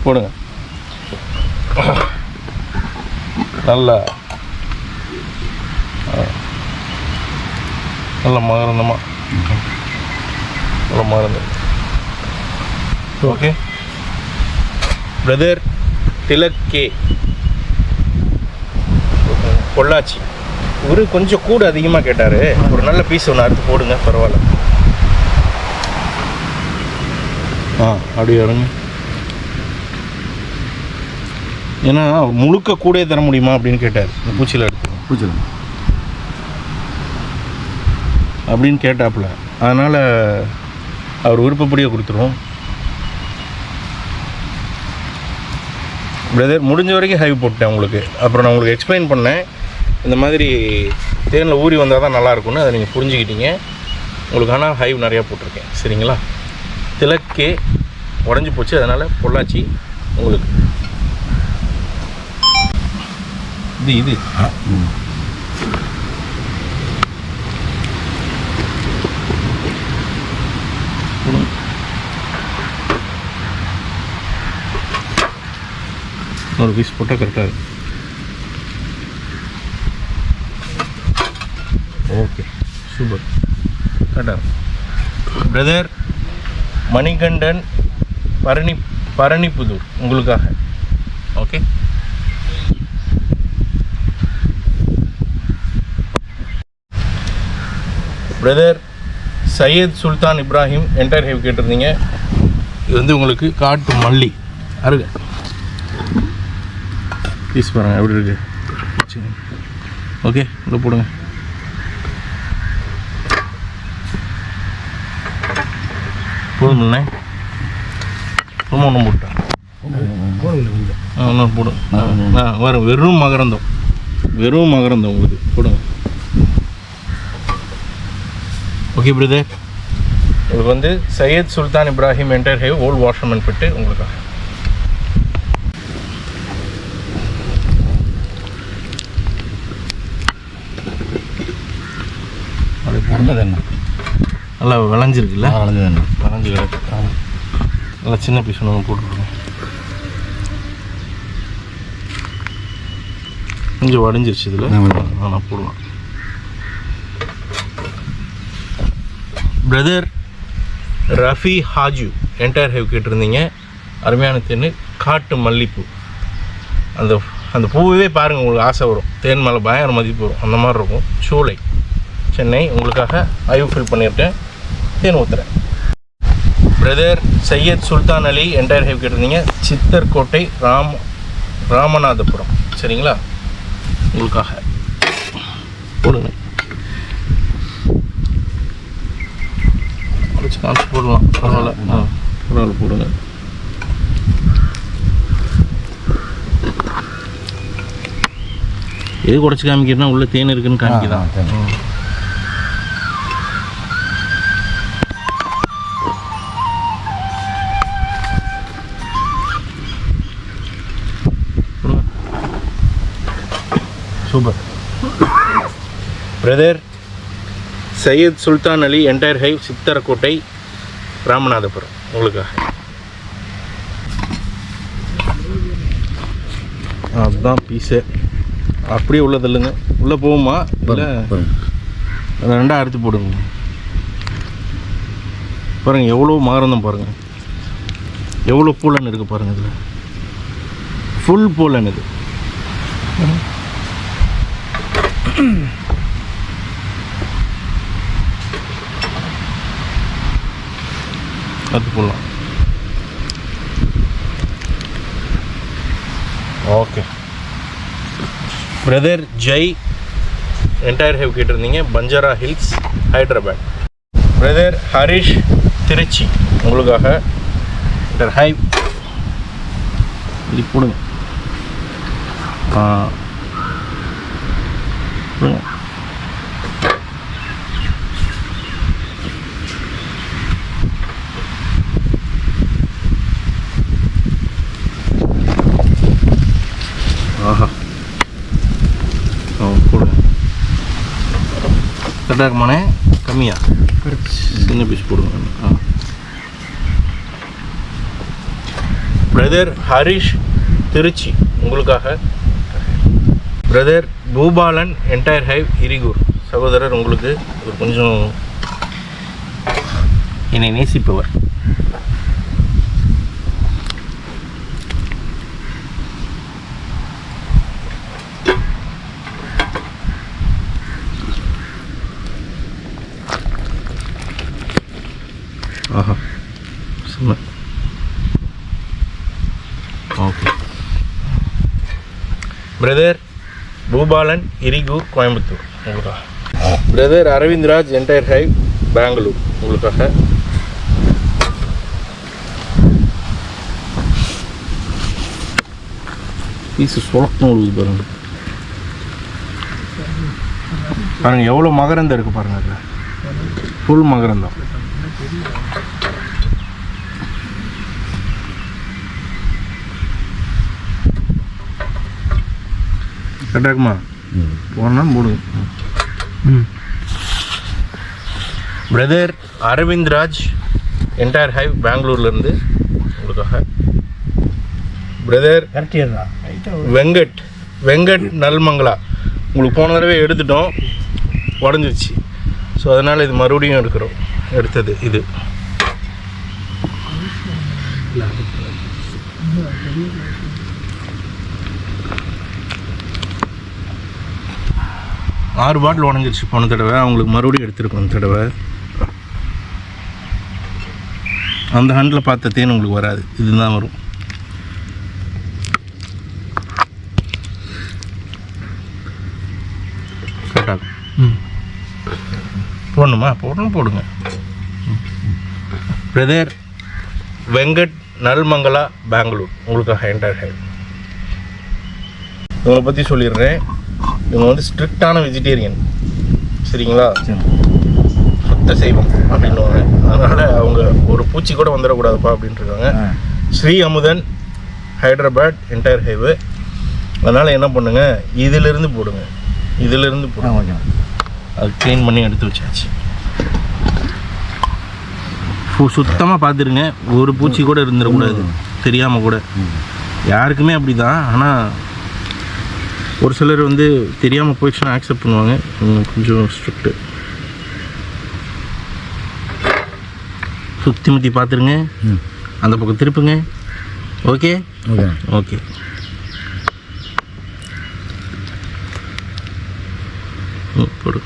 போடுங்க. நல்ல மகரந்தமாக, நல்ல மகரந்தம். Okay brother Tilak K, Pollachi. ஒரு கொஞ்சம் கூட அதிகமாக கேட்டார். ஒரு நல்ல பீஸ் ஒன்று அறுத்து போடுங்க, பரவாயில்ல. அப்படியே இறங்க. ஏன்னா முழுக்க கூடயே தர முடியுமா அப்படின்னு கேட்டார். இந்த பூச்சியில் எடுத்து அப்படின்னு கேட்டாப்புல. அதனால் அவர் விருப்பப்படியே கொடுத்துருவோம். பிரதர் முடிஞ்ச வரைக்கும் ஹைவ் போட்டேன் உங்களுக்கு. அப்புறம் நான் உங்களுக்கு எக்ஸ்பிளைன் பண்ணேன், இந்த மாதிரி தேனில் ஊறி வந்தால் தான் நல்லாயிருக்குன்னு. அதை நீங்கள் புரிஞ்சுக்கிட்டீங்க. உங்களுக்கு ஆனால் ஹைவ் நிறையா போட்டிருக்கேன், சரிங்களா? திலக்கே உடஞ்சி போச்சு, அதனால் பொள்ளாச்சி உங்களுக்கு. இது ஒரு பீஸ் போட்டால் கரெக்டாக இருக்கும். ஓகே, சூப்பர், கரெக்டாக இருக்கும். பிரதர் மணிகண்டன் பரணிப்புதூர் உங்களுக்காக. Okay, brother Syed Sultan Ibrahim entire hive கேட்டிருந்தீங்க. இது வந்து உங்களுக்கு காட்டு மல்லி அருக பீஸ் பாருங்கள் எப்படி இருக்கு. ஓகே, இதை போடுங்க. போதுமில்லை, ரொம்ப ஒன்றும் போட்டேன். ஒன்றும் போடும். வரும் வெறும் மகரந்தம் உங்களுக்கு போடுங்க. ஓகே பிரதர், உங்களுக்கு வந்து Syed Sultan Ibrahim entire hive old Washermanpet உங்களுக்காக. நல்லா விளைஞ்சிருக்குல்ல? விளைஞ்சி கிடக்கு. நல்லா சின்ன பீஸ் ஒன்று போட்டுருங்க. கொஞ்சம் வடிஞ்சிருச்சு இதில். நான் போடுவேன். பிரதர் ரஃபி ஹாஜு என்டையர் ஹேவ் கேட்டிருந்தீங்க. அருமையான தேன் காட்டு மல்லிப்பூ. அந்த பூவே பாருங்கள், உங்களுக்கு ஆசை வரும். தேன் மேலே பயங்கர மதிப்பு வரும், அந்த மாதிரி இருக்கும். சூளை சென்னை உங்களுக்காக ஐவ் ஃபில் பண்ணியிருக்கேன். தேன் ஊற்றுறேன். Brother Syed Sultan Ali entire hive கேட்டிருந்தீங்க. சித்தர்கோட்டை ராமநாதபுரம், சரிங்களா? உங்களுக்காக போடுங்க. காமிச்சு போடலாம், பரவாயில்ல. பரவாயில்ல, போடுங்க. எது குறைச்சி காமிக்கிறதுனா உள்ள தேன் இருக்குன்னு காமிக்குதான். Super. Brother Syed Sultan Ali entire ஹைவ், சித்தரக்கோட்டை, Ramanathapuram உங்களுக்காக. அதுதான் பீஸு. அப்படியே உள்ளது இல்லைங்க, உள்ளே போகுமா இல்லை ரெண்டாக அறுத்து போடுங்க. பாருங்கள் எவ்வளோ மகரந்தம், பாருங்கள் எவ்வளோ பூலன் இருக்குது பாருங்கள். இதில் ஃபுல் பூலன் இது. அது போடலாம். Okay. Brother Jai entire hive கேட்டிருந்தீங்க, பஞ்சாரா ஹில்ஸ், ஹைதராபாத். பிரதர் ஹரிஷ் திருச்சி உங்களுக்காக என்டையர் ஹைவ். இப்படி போடுங்க. போடுங்க. ஆஹா போடுங்க. கரெக்டாக இருக்குமாண்ணே? கம்மியா? சின்ன பீஸ் போடுங்க. பிரதர் ஹரிஷ் திருச்சி உங்களுக்காக. Brother Bhupalan entire hive, Irugur. சகோதரர் உங்களுக்கு ஒரு கொஞ்சம் என்னை நேசிப்பவர். ஆஹா சும்மா. ஓகே. பிரதர் பூபாலன் இரிகூர், கோயம்புத்தூர் உங்களுக்காக. Brother Aravindraj entire hive, Bangalore உங்களுக்காக. பீஸு சொலக்கணும் விழுது பாருங்க. பாருங்கள் எவ்வளோ மகரந்தம் இருக்குது பாருங்கள். அதில் ஃபுல் மகரந்தம். கரெக்டாக இருக்குமா? போனால் போடுங்க. பிரதர் அரவிந்த்ராஜ் என்டையர் ஹைவ், பெங்களூர்லேருந்து உங்களுக்காக. பிரதர் வெங்கட் நல்மங்களா. உங்களுக்கு போன தடவை எடுத்துட்டோம், உடஞ்சிருச்சு. ஸோ அதனால் இது மறுபடியும் எடுத்தது இது. ஆறு பாட்டில் உடஞ்சிருச்சு போன தடவை, அவங்களுக்கு மறுபடியும் எடுத்துருக்கோம் இந்த தடவை. அந்த ஹண்டில் பார்த்த தேன் உங்களுக்கு வராது, இதுதான் வரும். கரெக்டாகும். போடணுமா? போடுங்க. பிரதர் வெங்கட் நல்மங்களா, பெங்களூர் உங்களுக்காக என்டையர் ஹைவ். இவங்களை பற்றி சொல்லிடுறேன். இவங்க வந்து ஸ்ட்ரிக்டான வெஜிடேரியன், சரிங்களா? சுத்த செய்வம் அப்படின்னுவாங்க. அதனால் அவங்க ஒரு பூச்சி கூட வந்துடக்கூடாதுப்பா அப்படின்ட்டுருக்காங்க. Sri Amudhan Hyderabad entire hive. அதனால் என்ன பண்ணுங்க, இதிலிருந்து போடுங்க. அது க்ளீன் பண்ணி எடுத்து வச்சாச்சு. சுத்தமாக பார்த்துருங்க, ஒரு பூச்சி கூட இருந்துடக்கூடாது, தெரியாமல் கூட. யாருக்குமே அப்படி தான். ஆனால் ஒரு சிலர் வந்து தெரியாமல் போயிடுச்சுன்னா ஆக்செப்ட் பண்ணுவாங்க. கொஞ்சம் ஸ்ட்ரிக்ட்டு. சுற்றி முற்றி பார்த்துருங்க, அந்த பக்கம் திருப்புங்க. ஓகே. போடு.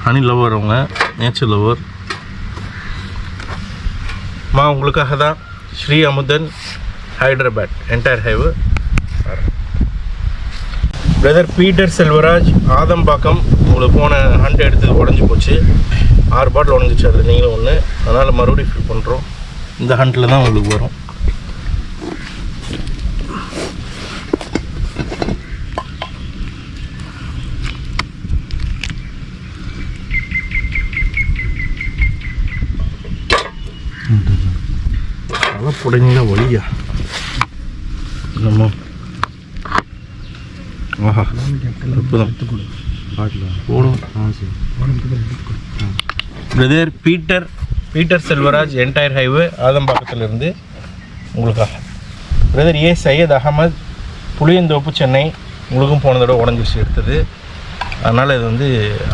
ஹனி லவர், அவங்க நேச்சர் லவர். உங்களுக்காக தான் Sri Amudhan Hyderabad entire hive. Brother Peter Selvaraj Adambakkam. உங்களுக்கு போன ஹண்ட் எடுத்து உடஞ்சி போச்சு, 6 பாட்டில் உடஞ்சிச்சு. அதில் நீங்களும் ஒன்று. அதனால் மறுபடியும் ஃபில் பண்ணுறோம். இந்த ஹண்டில் தான் உங்களுக்கு வரும். அதெல்லாம் புடங்கினா வழியா நம்ம ஆஹா அற்புதம் போடும் brother Peter Selvaraj entire hive ஆதம்பாக்கத்திலிருந்து உங்களுக்காக. Brother A Syed Ahmed Puliyanthope Chennai. உங்களுக்கும் போன தடவை உடஞ்சிச்சு எடுத்தது, அதனால் இது வந்து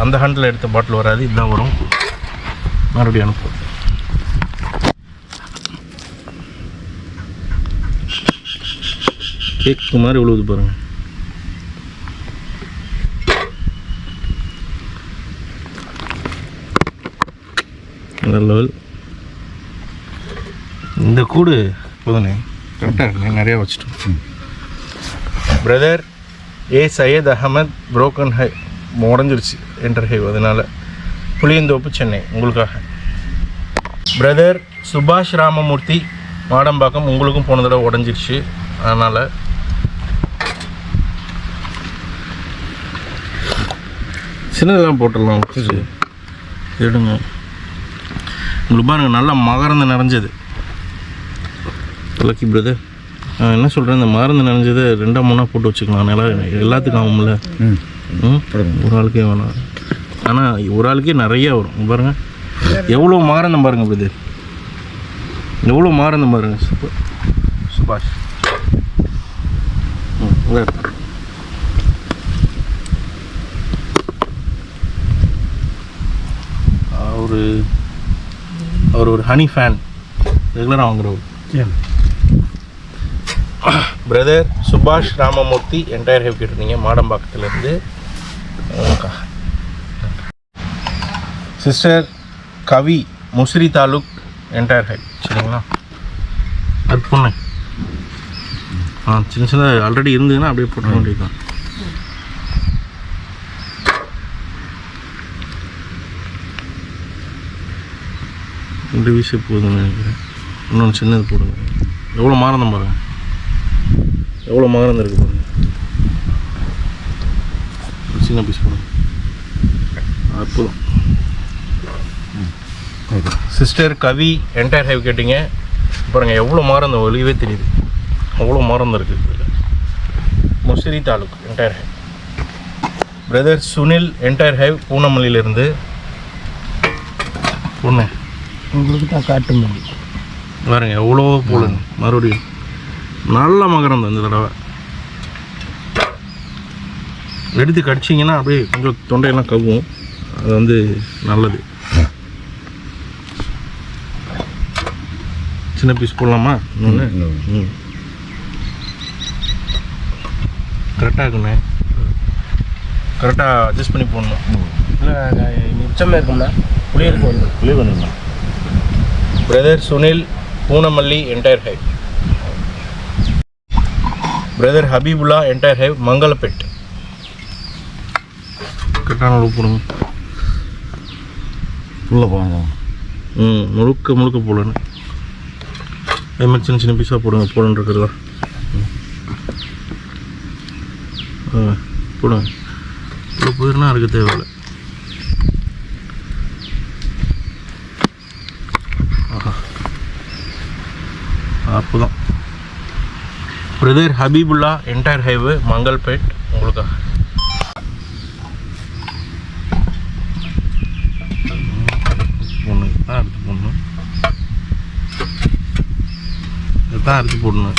அந்த ஹண்டில் எடுத்த பாட்டில் வராது, இதுதான் வரும். மறுபடியும் அனுப்புவோம். கேக்கு மாதிரி விழுவுது பாருங்க. லெவல். இந்த கூடு போதுண்ணே, கரெக்டாக இருக்குண்ணே, நிறையா வச்சுட்டோம். Brother A Syed Ahmed broken high உடஞ்சிருச்சு என்டர் ஹைவ், அதனால் புளியந்தோப்பு சென்னை உங்களுக்காக. பிரதர் சுபாஷ் ராமமூர்த்தி மாடம்பாக்கம். உங்களுக்கும் போன தடவை உடஞ்சிருச்சு, அதனால் சின்னதெல்லாம் போட்டுடலாம். எடுங்க. உங்களுக்கு பாருங்கள் நல்லா மகரந்து நிறைஞ்சது. லக்கி பிரதர், நான் என்ன சொல்கிறேன், இந்த மருந்து நிறைஞ்சதை 2-3 போட்டு வச்சுக்கலாம். நல்லா எல்லாத்துக்கும் ஆகும்ல. ஒரு ஆளுக்கே வேணாம், ஆனால் ஒரு ஆளுக்கே நிறையா வரும். பாருங்கள் எவ்வளோ மகரந்தம் பாருங்கள் பிரதர், எவ்வளோ மகரந்தம் பாருங்கள். சூப்பர் சுபாஷ். அவர் ஒரு ஹனி ஃபேன், ரெகுலராக வாங்குறவர். பிரதர் சுபாஷ் ராமமூர்த்தி என்டையர் ஹைவ் கேட்டிருந்தீங்க மாடம்பாக்கத்திலேருந்து. சிஸ்டர் கவி முசிறி தாலுக் என்டையர் ஹைவ். சரிங்களா, அது பொண்ணு சின்ன சின்னதாக ஆல்ரெடி இருந்ததுன்னா அப்படியே போட்ட வேண்டியது தான். ரெண்டு வீசு போதுன்னு நினைக்கிறேன். இன்னொன்று சின்னது போடுங்க. எவ்வளோ மாறந்தம் பாருங்க, எவ்வளோ மகரந்தம் இருக்குது பாருங்க. சின்ன பீஸ் போடுங்க. அற்புதம். சிஸ்டர் கவி என்டையர் ஹைவ் கேட்டிங்க பாருங்கள், எவ்வளோ மகரந்தம் வெளியவே தெரியுது, அவ்வளோ மகரந்தம் இருக்குது. Musiri taluk entire hive. Brother Sunil entire hive பூனமல்லியிலேருந்து. பொண்ணு உங்களுக்கு தான் காட்டும் பாருங்க எவ்வளோ போடுங்க. மறுபடியும் நல்ல மகரந்தம் இந்த தடவை. எடுத்து கடிச்சிங்கன்னா அப்படியே கொஞ்சம் தொண்டையெல்லாம் கவ்வும், அது வந்து நல்லது. சின்ன பீஸ் போடலாமா? இன்னொன்று கரெக்டாக இருக்குண்ணே, கரெக்டாக அட்ஜஸ்ட் பண்ணி போடணும். இல்லை மிச்சமாக இருக்கும்னா புளியருக்கு வந்து புளிய பண்ணுங்க. Brother Sunil Poonamallee entire hive. Brother Habibullah entire hive Mangalpet. கரெக்டான அளவு போடுங்க. உள்ளே போங்க. முழுக்க போடணும். அதே மாதிரி சின்ன சின்ன பீஸாக போடுங்க. போடணுன்றதா போடுங்க. இவ்வளோ போயிருந்தா அதுக்கு தேவையில்லை. ஆஹா அற்புதம். பிரதர் ஹபீபுல்லா என்டையர் ஹைவே மங்கல்பேட் உங்களுக்காக. ஒன்று தான் எடுத்து போடணும், இதுதான் எடுத்து போடணும்.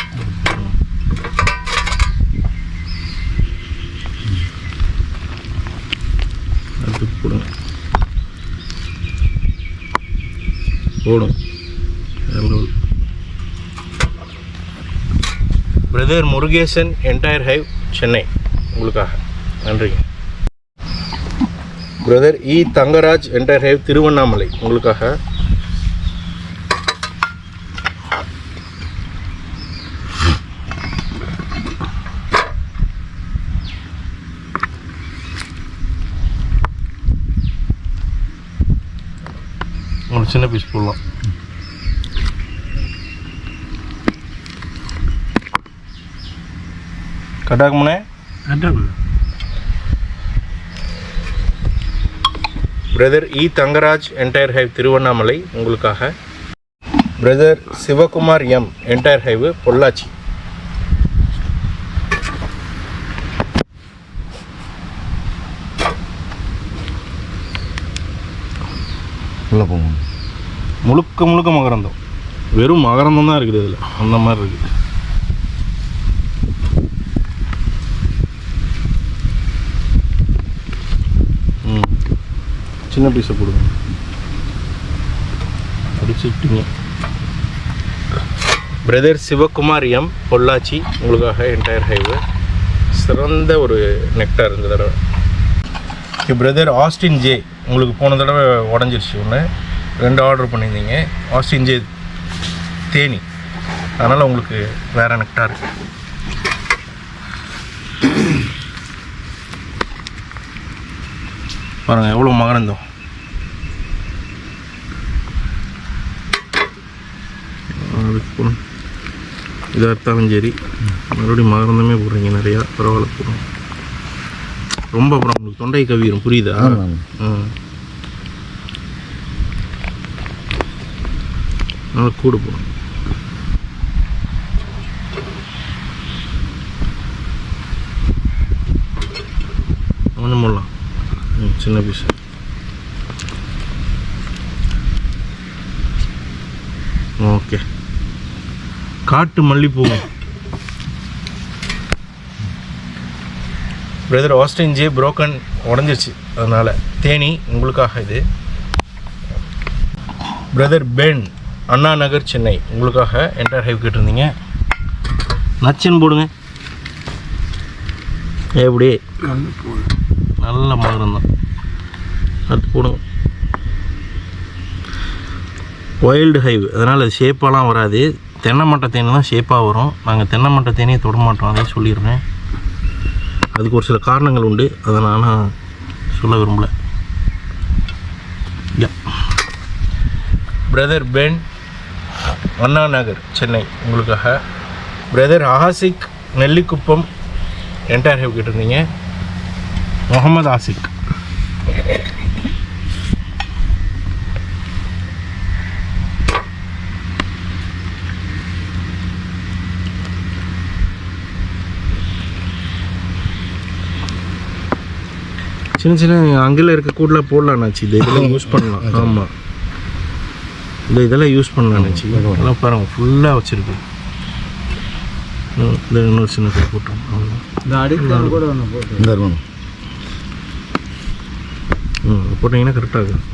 எடுத்து போடுங்க. போடும். Brother Murugesan entire hive Chennai உங்களுக்காக. நன்றிங்க. Brother E Thangaraj entire hive Tiruvannamalai உங்களுக்காக. ஒரு சின்ன பீஸ் போடலாம். கட்டாக்குமனே brother E Thangaraj entire hive Tiruvannamalai உங்களுக்காக. Brother Sivakumar M entire hive Pollachi. உள்ளே போகும். முழுக்க முழுக்க மகரந்தம், வெறும் மகரந்தம் தான் இருக்குது இதில், அந்த மாதிரி இருக்குது. சின்ன பீஸை கொடுங்க, அடிச்சுக்கிட்டீங்க. பிரதர் சிவகுமார் எம், பொள்ளாச்சி, உங்களுக்காக என்டையர் ஹைவே. சிறந்த ஒரு நெக்டார் இந்த தடவை. பிரதர் ஆஸ்டின் ஜே, உங்களுக்கு போன தடவை உடஞ்சிருச்சு ஒன்று, 2 ஆர்டர் பண்ணியிருந்தீங்க. ஆஸ்டின் ஜே தேனி, அதனால் உங்களுக்கு வேறு நெக்டார். பாருங்கள் எவ்வளோ மகரந்தம். இதாக இருந்தாலும் சரி, மறுபடியும் மகரந்தமே போடுறீங்க நிறையா, பரவாயில்ல போடுங்க. ரொம்ப அப்புறம் உங்களுக்கு தொண்டை கவிரும், புரியுதா? நல்லா கூட போடும். கொஞ்சம் போடலாம், சின்ன பீஸ். ஓகே, காட்டு மல்லிப்பூவும். பிரதர் ஆஸ்டின் ஜே புரோக்கன் உடஞ்சிருச்சு, அதனால் தேனி உங்களுக்காக இது. பிரதர் பென், அண்ணா நகர், சென்னை, உங்களுக்காக என்டையர் ஹைவ் கேட்டிருந்தீங்க. நச்சுன்னு போடுங்க. எப்படி நல்ல மகரந்தம், அடுத்து போடுங்க. வைல்டு ஹைவ், அதனால் அது ஷேப்பாலாம் வராது, தென்னை மட்டை தேனி தான் ஷேப்பாக வரும். நாங்கள் தென்னை மட்டை தேனியை தொட மாட்டோம், அதே சொல்லிடுறேன். அதுக்கு ஒரு சில காரணங்கள் உண்டு, அதை நான் சொல்ல விரும்பலை. பிரதர் பென், அண்ணா நகர், சென்னை, உங்களுக்காக. Brother Ashik, Nellikuppam, entire hive கேட்டிருந்தீங்க. முகமது ஆசிக். சின்ன சின்ன அங்கெல்லாம் இருக்க கூடலாம் போடலாம்னாச்சு, இது இதெல்லாம் யூஸ் பண்ணலாம். ஆமாம், இதெல்லாம் யூஸ் பண்ணலாம்னாச்சு. இதெல்லாம் பாருங்கள் ஃபுல்லாக வச்சுருக்கு. இந்த இன்னொரு சின்ன கூட போட்டோம், அவ்வளோதான். கூட ஒன்று போட்டு இந்த இருக்கணும். போட்டிங்கன்னா கரெக்டாக இருக்கும்.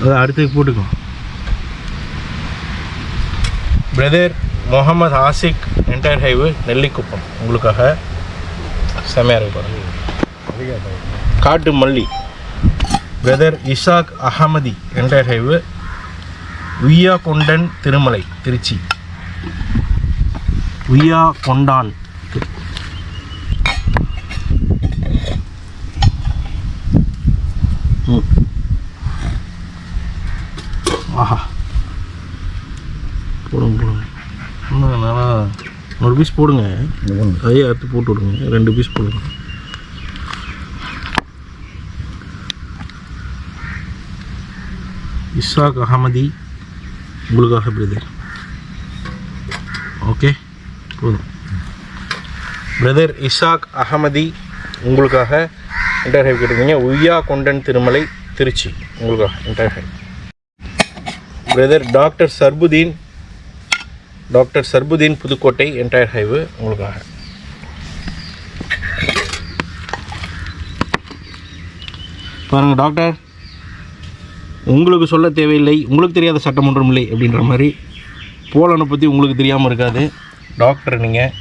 அதை அடுத்ததுக்கு போட்டுக்கோ. Brother Muhammad Ashiq, entire hive, Nellikuppam, உங்களுக்காக. செமையாக இருக்கு பாருங்க. காட்டு மல்லி. Brother Ishaq Ahmadi, entire hive, Uyyakondan, Thirumalai, Tiruchi. Uyyakondan. ஆஹா, போடுங்க போடுங்க, இன்னும் நல்லா 1 பீஸ் போடுங்க. அதையே அறுத்து போட்டு விடுங்க, 2 பீஸ் போடுங்க. இசாக் அகமதி, உங்களுக்காக பிரதர். ஓகே, போதும். பிரதர் இசாக் அகமதி, உங்களுக்காக என்டையர் ஹைவ் கேட்டிருந்தீங்க. உய்யா கொண்டன், திருமலை, திருச்சி, உங்களுக்காக entire hive. Brother doctor Sarfuddin, Pudukkottai, entire hive, உங்களுக்காக. பாருங்கள் டாக்டர், உங்களுக்கு சொல்ல தேவையில்லை, உங்களுக்கு தெரியாத சட்டம் ஒன்றும் இல்லை அப்படின்ற மாதிரி. போலனை பற்றி உங்களுக்கு தெரியாமல் இருக்காது. டாக்டர் நீங்கள்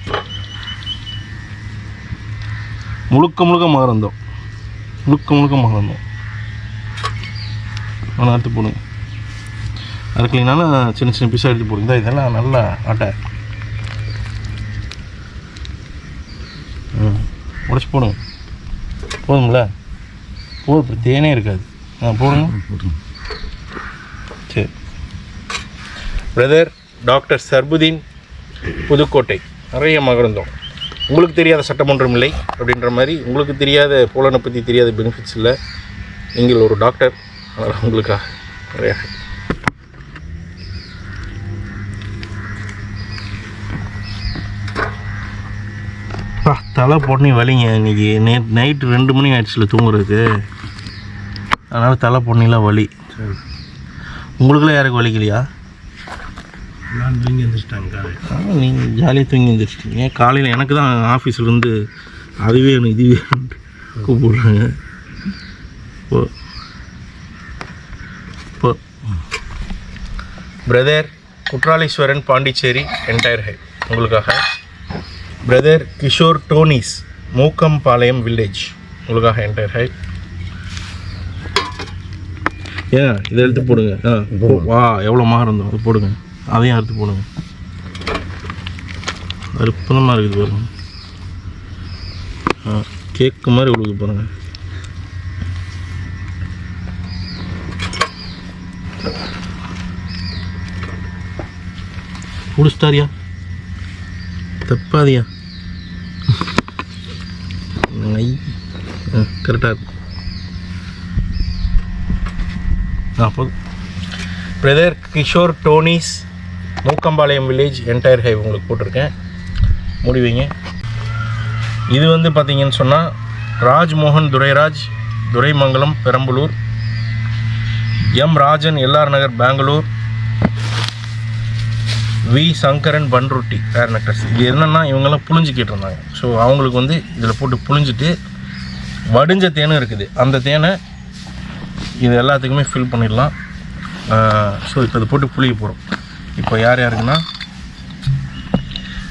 முழுக்க முழுக்க மகரந்தம், ஆனால் எடுத்து போடுங்க. அதுக்குலிங்கனால சின்ன சின்ன பீஸாக எடுத்து போடுங்க. இதெல்லாம் நல்லா ஆட்டை உடச்சி போடுங்க. போதுங்களா? போதும், தேனே இருக்காது. போடுங்க. சரி. பிரதர் டாக்டர் சர்புதீன், புதுக்கோட்டை, நிறைய மகரந்தம். உங்களுக்கு தெரியாத சட்டம் ஒன்றும் இல்லை அப்படின்ற மாதிரி. உங்களுக்கு தெரியாத போலனை பற்றி தெரியாத பெனிஃபிட்ஸ் இல்லை. நீங்கள் ஒரு டாக்டர், அதனால் உங்களுக்காக நிறையா. தலை போட்டு வலிங்க. இன்றைக்கி நைட்டு 2 மணி ஆயிடுச்சுல தூங்குறதுக்கு. அதனால் தலை பொண்ணிலாம் வலி. உங்களுக்குலாம் யாருக்கு வலிக்கலையா? நான் தூங்கி எழுந்திரிச்சிட்டாங்க. நீங்கள் ஜாலியாக தூங்கி எழுந்திரிச்சிட்டீங்க. காலையில் எனக்கு தான் ஆஃபீஸ்லேருந்து அதுவே வேணும் இதுவே கூப்பிடுறாங்க. இப்போ brother Kutraleeswaran Pondicherry entire high உங்களுக்காக. பிரதர் கிஷோர் டோனிஸ் மூக்கம்பாளையம் வில்லேஜ் உங்களுக்காக என்டையர் ஹை. ஏன் இதை எடுத்து போடுங்க. வா எவ்வளோ மாறுந்தோம் அது போடுங்க. அதையும் எடுத்து போடுங்க. அற்புதமாக இருக்குது பாருங்க. கேக்கு மாதிரி கொடுக்க பாருங்க. பிடிச்சிட்டாரியா? தப்பாதியா? கரெக்டாக இருக்கு. போதும். பிரதர் கிஷோர் டோனிஸ் மூக்கம்பாளையம் வில்லேஜ் என்டையர் ஹை உங்களுக்கு போட்டிருக்கேன். முடிவீங்க. இது வந்து பார்த்தீங்கன்னு சொன்னால் Rajmohan Durairaj Duraimangalam Perambalur, M Rajan LR Nagar Bangalore, V Sankaran Panruti directors. இது என்னென்னா இவங்கெல்லாம் புழிஞ்சிக்கிட்டு இருந்தாங்க. ஸோ அவங்களுக்கு வந்து இதில் போட்டு புழிஞ்சிட்டு வடிஞ்ச தேனும் இருக்குது. அந்த தேனை இது எல்லாத்துக்குமே ஃபில் பண்ணிடலாம். ஸோ இப்போ இதை போட்டு புளிய போகிறோம். இப்போ யார் யாருக்குன்னா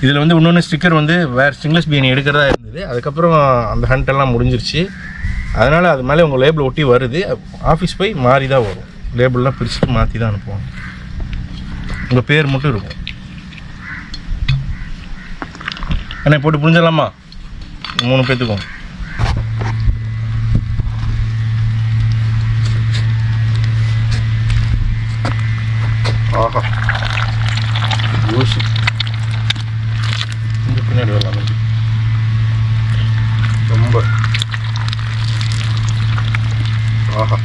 இதில் வந்து இன்னொன்று ஸ்டிக்கர் வந்து வேறு ஸ்டிங்லெஸ் பிரியாணி எடுக்கிறதா இருந்தது. அதுக்கப்புறம் அந்த ஹண்டெல்லாம் முடிஞ்சிருச்சு. அதனால் அது மேலே உங்கள் லேபிள் ஒட்டி வருது. ஆஃபீஸ் போய் மாறி தான் வரும். லேபிள்லாம் பிரிச்சுட்டு மாற்றி தான் அனுப்புவாங்க. உங்கள் பேர் மட்டும் இருக்கும். அண்ணே போட்டு புரிஞ்சிடலாமா? 3 பேர்த்துக்கும். ஆஹா யோசி இந்த பின்னாடி வரலாம். ரொம்ப ஆஹா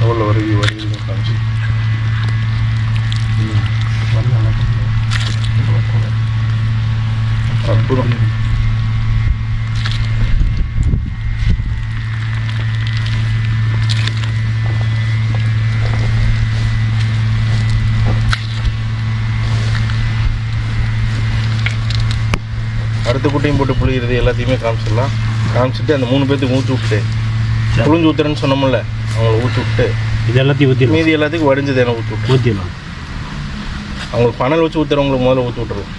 எவ்வளோ வருது காமிச்சு அற்புதம். அடுத்த குட்டையும் போட்டு புளிகிறது எல்லாத்தையுமே காமிச்சிடலாம். காமிச்சிட்டு அந்த 3 பேர்த்துக்கு ஊற்றி விட்டு புளிஞ்சு ஊற்றுறேன்னு சொன்னோம்ல அவங்கள ஊற்றி விட்டு இது எல்லாத்தையும் ஊற்றி மீதி எல்லாத்துக்கும் வடிஞ்சது என்ன ஊற்றிடலாம். அவங்களுக்கு பணல் வச்சு ஊற்றுறவங்களுக்கு முதல்ல ஊற்றி விட்டுருவோம்.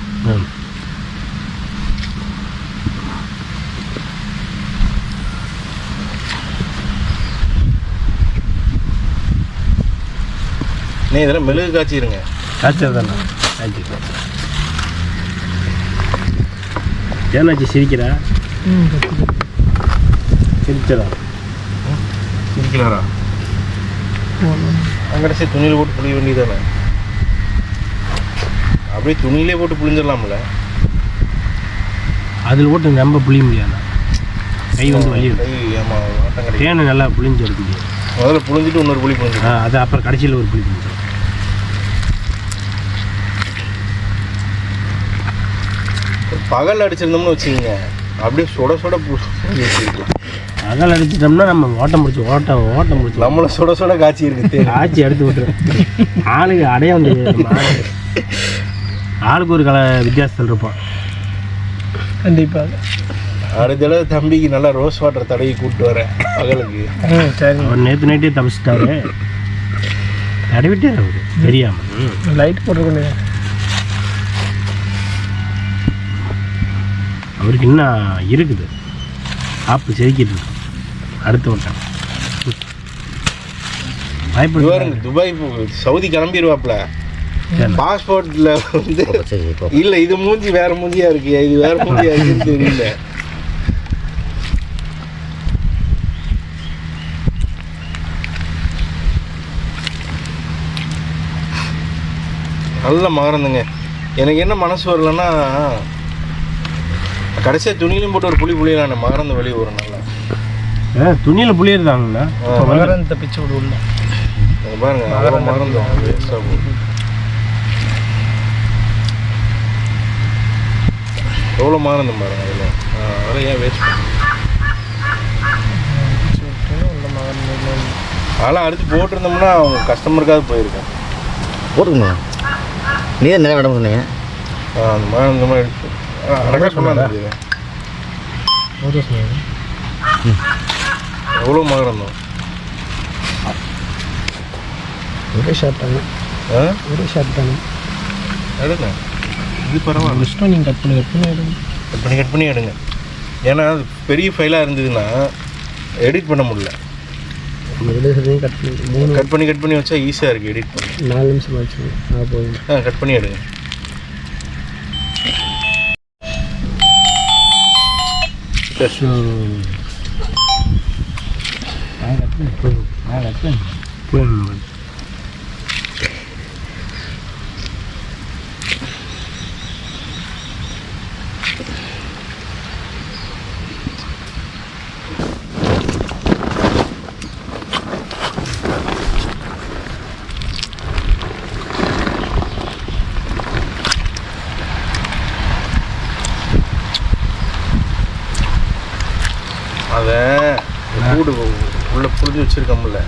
நீ இதெல்லாம் மெழுகு காய்ச்சிருங்க. காய்ச்சல் தானே காய்ச்சி ஏன்னாச்சு சிரிக்கிறா? சிரிச்சதா? சிரிக்கிறாரா? அங்கடைசி துணியில் போட்டு புளிய வேண்டியதானே? அப்படியே துணியிலே போட்டு புளிஞ்சிடலாம்ல. அதில் போட்டு ரொம்ப புளிய முடியாது. கை வந்து வலி. கை ஆமாம் ஆட்டம் கிடையாது. தேனை நல்லா புளிஞ்சு எடுக்குது. முதல்ல புளிஞ்சிட்டு இன்னொரு புளி புளிஞ்சு அது அப்புறம் கடைசியில் ஒரு புளி புளிஞ்சு. பகல் அடிச்சிருந்தோம்னு வச்சுக்கோங்க அப்படியே சுட சுட வச்சுருக்கலாம். பகல் அடிச்சிட்டோம்னா நம்ம ஓட்டம் முடிச்சு நம்மளை சுட சுட காய்ச்சி இருக்குது. காய்ச்சி எடுத்து விட்டுரும். ஆளுக்கு அடைய வந்து ஆளுக்கு ஒரு வித்தியாசத்தில் இருப்பான். கண்டிப்பாக அடுத்த தடவை தம்பிக்கு நல்லா ரோஸ் வாட்டர் தடவி கூப்பிட்டு வரேன் பகலுக்கு. சரி அவர் நேற்று நைட்டே தப்பிச்சிட்டாரு. தடவிட்டார் அவரு தெரியாமல். லைட் போட்டுருக்கோம். அவருக்கு இன்னும் இருக்குது. ஆப்பு செதுக்கிட்டு இருக்கோம். அடுத்து விட்டான் வாய்ப்பு. Dubai Saudi கிளம்பிடுவாப்ல. பாஸ்போர்ட்ல வந்து இல்லை இது மூஞ்சி வேற மூஞ்சியா இருக்கு, இது வேற மூஞ்சியா இருக்குன்னு தெரியல. நல்ல மகரந்துங்க. எனக்கு என்ன மனசு வரலன்னா கடைசியாக துணியிலையும் போட்டு ஒரு புளியலாம் மகரந்த வெளியே வரும். நல்லா துணியில் புளியிருந்தாங்கண்ணா. மகரந்த பிச்சு விடுவோம்ல பாருங்க. மகரந்தம் வேஸ்டாக போகுது. எவ்வளோ மாறந்து பாருங்க அதில். அதெல்லாம் ஏன் வேஸ்ட் பண்ணு? அதெல்லாம் அடுத்து போட்டிருந்தோம்னா அவங்க கஸ்டமருக்காவது போயிருக்கேன். போட்டுக்கணும். நீ தான் நிறைய இடம் சொன்னீங்க. அந்த மாதிரி இந்த மாதிரி எடுத்து அழகாக சொன்னாங்க. எவ்வளோ மாறந்தோம்? ஒரே ஷார்ட் தானே, ஒரே ஷார்ட் தானே எடுங்க. இது பரவாயில்ல. இஷ்டம் நீங்கள் கட் பண்ணி எடுங்க. கட் பண்ணி எடுங்க. ஏன்னா அது பெரிய ஃபைலாக இருந்ததுன்னா எடிட் பண்ண முடியல. கட் பண்ணி வச்சா ஈஸியாக இருக்குது எடிட் பண்ணி. 4 நிமிஷம் ஆச்சு. போதும். கட் பண்ணி எடுங்க. அதை கூடு உள்ளே புழிஞ்சு வச்சுருக்கோம்ல,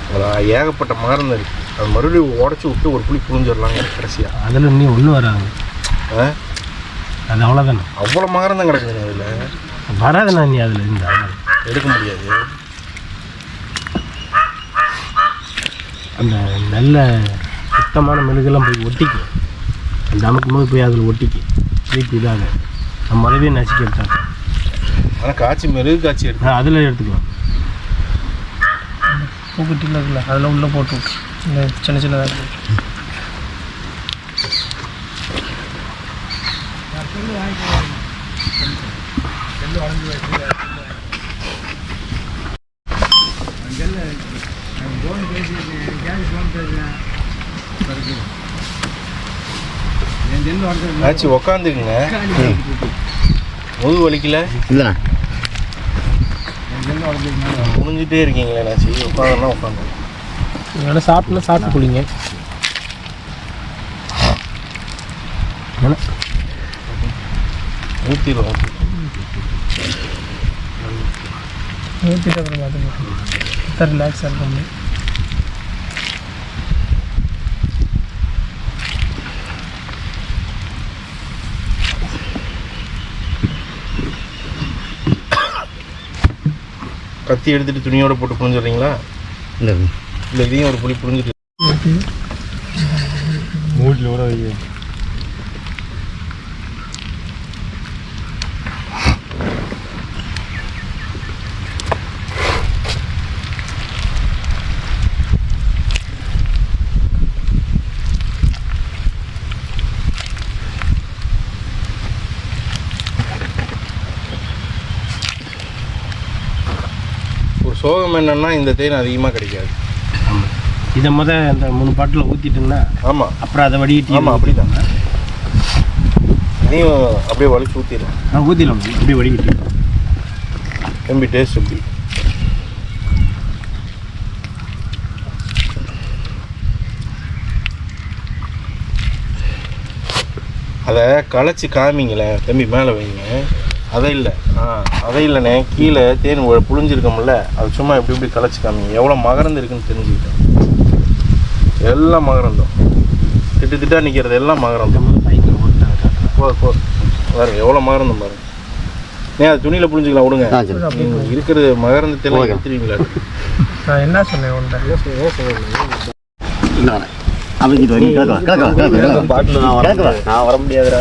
அதில் ஏகப்பட்ட மகரம் இருக்குது. அது மறுபடியும் உடச்சி விட்டு ஒரு புளி புழிஞ்சிடலாங்க கடைசியாக. அதில் இன்னும் ஒன்றும் வராது. அது அவ்வளோதானே. அவ்வளோ மகரம் தான் கிடக்குதுங்க அதில். வராதுண்ணா நீ அதில் இருந்தால் எடுக்க முடியாது. அந்த நல்ல சுத்தமான மெழுகெல்லாம் போய் ஒட்டிக்கும். அந்த அமுக்கும் போது போய் அதில் ஒட்டிக்கும். திருப்பி இதாக நம்ம மறுபடியும் நசுக்கி எடுத்தாங்க. ஆனால் காய்ச்சி மெழுகு காய்ச்சி எடுத்து அதில் எடுத்துக்கலாம். பூக்கட்டியில் இருக்குல்ல, அதில் உள்ளே போட்டு விட்டு இந்த சின்ன சின்னதாக ஆச்சு. உக்காந்துக்குங்க. முதுகு வலிக்கல இல்லைண்ணா. முடிஞ்சிட்டே இருக்கீங்களே நாச்சி. உட்காந்துனா உட்காந்து நல்லா சாப்பிட்டு குளிங்க. ஊற்றிடும். ஊற்றிட்டு அப்புறம் பார்த்துக்கலாம். ரிலாக்ஸாக இருக்கும். கத்தி எடுத்துட்டு துணியோட போட்டு புரிஞ்சுடுறீங்களா? இல்லை இல்லை, இதையும் ஒரு புளி புரிஞ்சுட்டு மூட்டில் கூட வைக்க. சோகம் என்னன்னா இந்த தேன் அதிகமாக கிடைக்காது. இதை அந்த 3 பாட்டில் ஊற்றிட்டுங்கன்னா ஆமாம், அப்புறம் அதை வடிகட்டி. ஆமாம், அப்படி தான். இதையும் அப்படியே வலிச்சு ஊற்றிடலாம். ஊற்றிடலாம் அப்படியே வடிகட்டி. தம்பி டேஸ்ட் எப்படி? அதை களைச்சி காமிங்களேன் தம்பி, மேலே வைங்க. அதை இல்லை, அதை இல்லைண்ணே, கீழே தேன் புழிஞ்சிருக்கோம்ல, அது சும்மா எப்படி எப்படி களைச்சி காமிங்க. எவ்வளோ மகரந்து இருக்குன்னு தெரிஞ்சுக்கிட்டேன். எல்லாம் மகரந்தம், திட்டா நிற்கிறது எல்லாம் மகரந்தம். பாருங்க எவ்வளோ மகரந்தம் பாருங்க. அது துணியில் புழிஞ்சிக்கலாம் விடுங்க. இருக்கிறது மகரந்தத்தில் எடுத்துருவீங்களா? நான் என்ன சொன்னேன் நான் வர முடியாதுடா.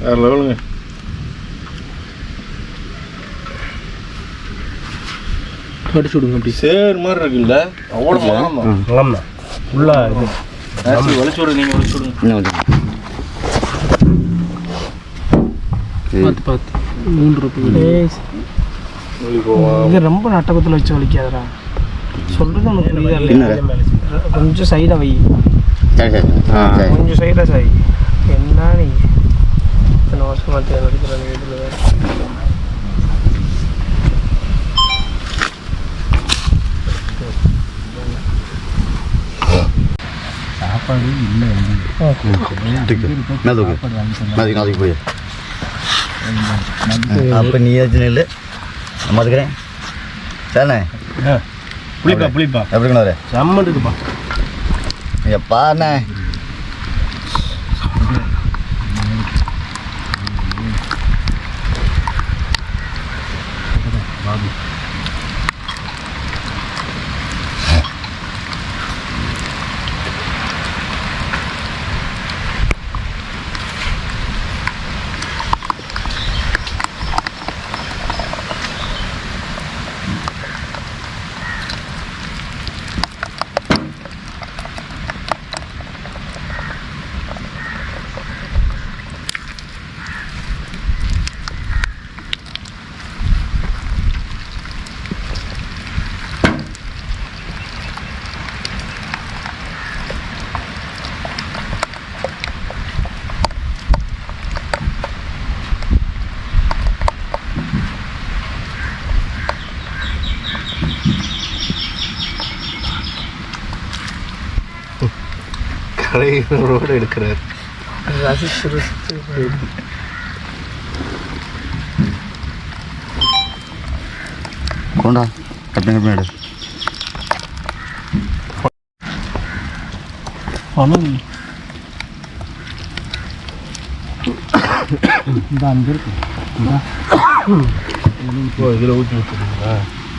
வேற லெவலுங்க. அடிச்சு விடுங்க. அப்படி சேர் மாதிரி இருக்குல்ல, அவ்வளோ மகரம் தான். ஃபுல்லா இது வலிச்சு விடுங்க. நீங்கள் வலிச்சு விடுங்க. பார்த்து 3 ரூபாய். இது ரொம்ப நட்டகத்தில் வச்சு வலிக்காதரா. சொல்கிறது உனக்கு புரியுதா? கொஞ்சம் சைடாக வை. கொஞ்சம் சைடாக சாய். என்ன நீ இத்தனை வருஷமாக தேன் அடிக்கிற இதில் நாளைக்கு போய் அப்போ நீ ஏதாச்சும் இல்லை நான் பார்த்துக்கிறேன் சரிண்ணே. புளிப்பா எப்படிங்கண்ணா வர செம்ம இருக்குப்பா. எப்பாண்ணே கரையோடு எடுக்கிறார். கொண்டா கட்டின எடு பணம் இந்த அங்கே இருக்கு. இதில் ஊற்றி ஊற்றுறீங்களா?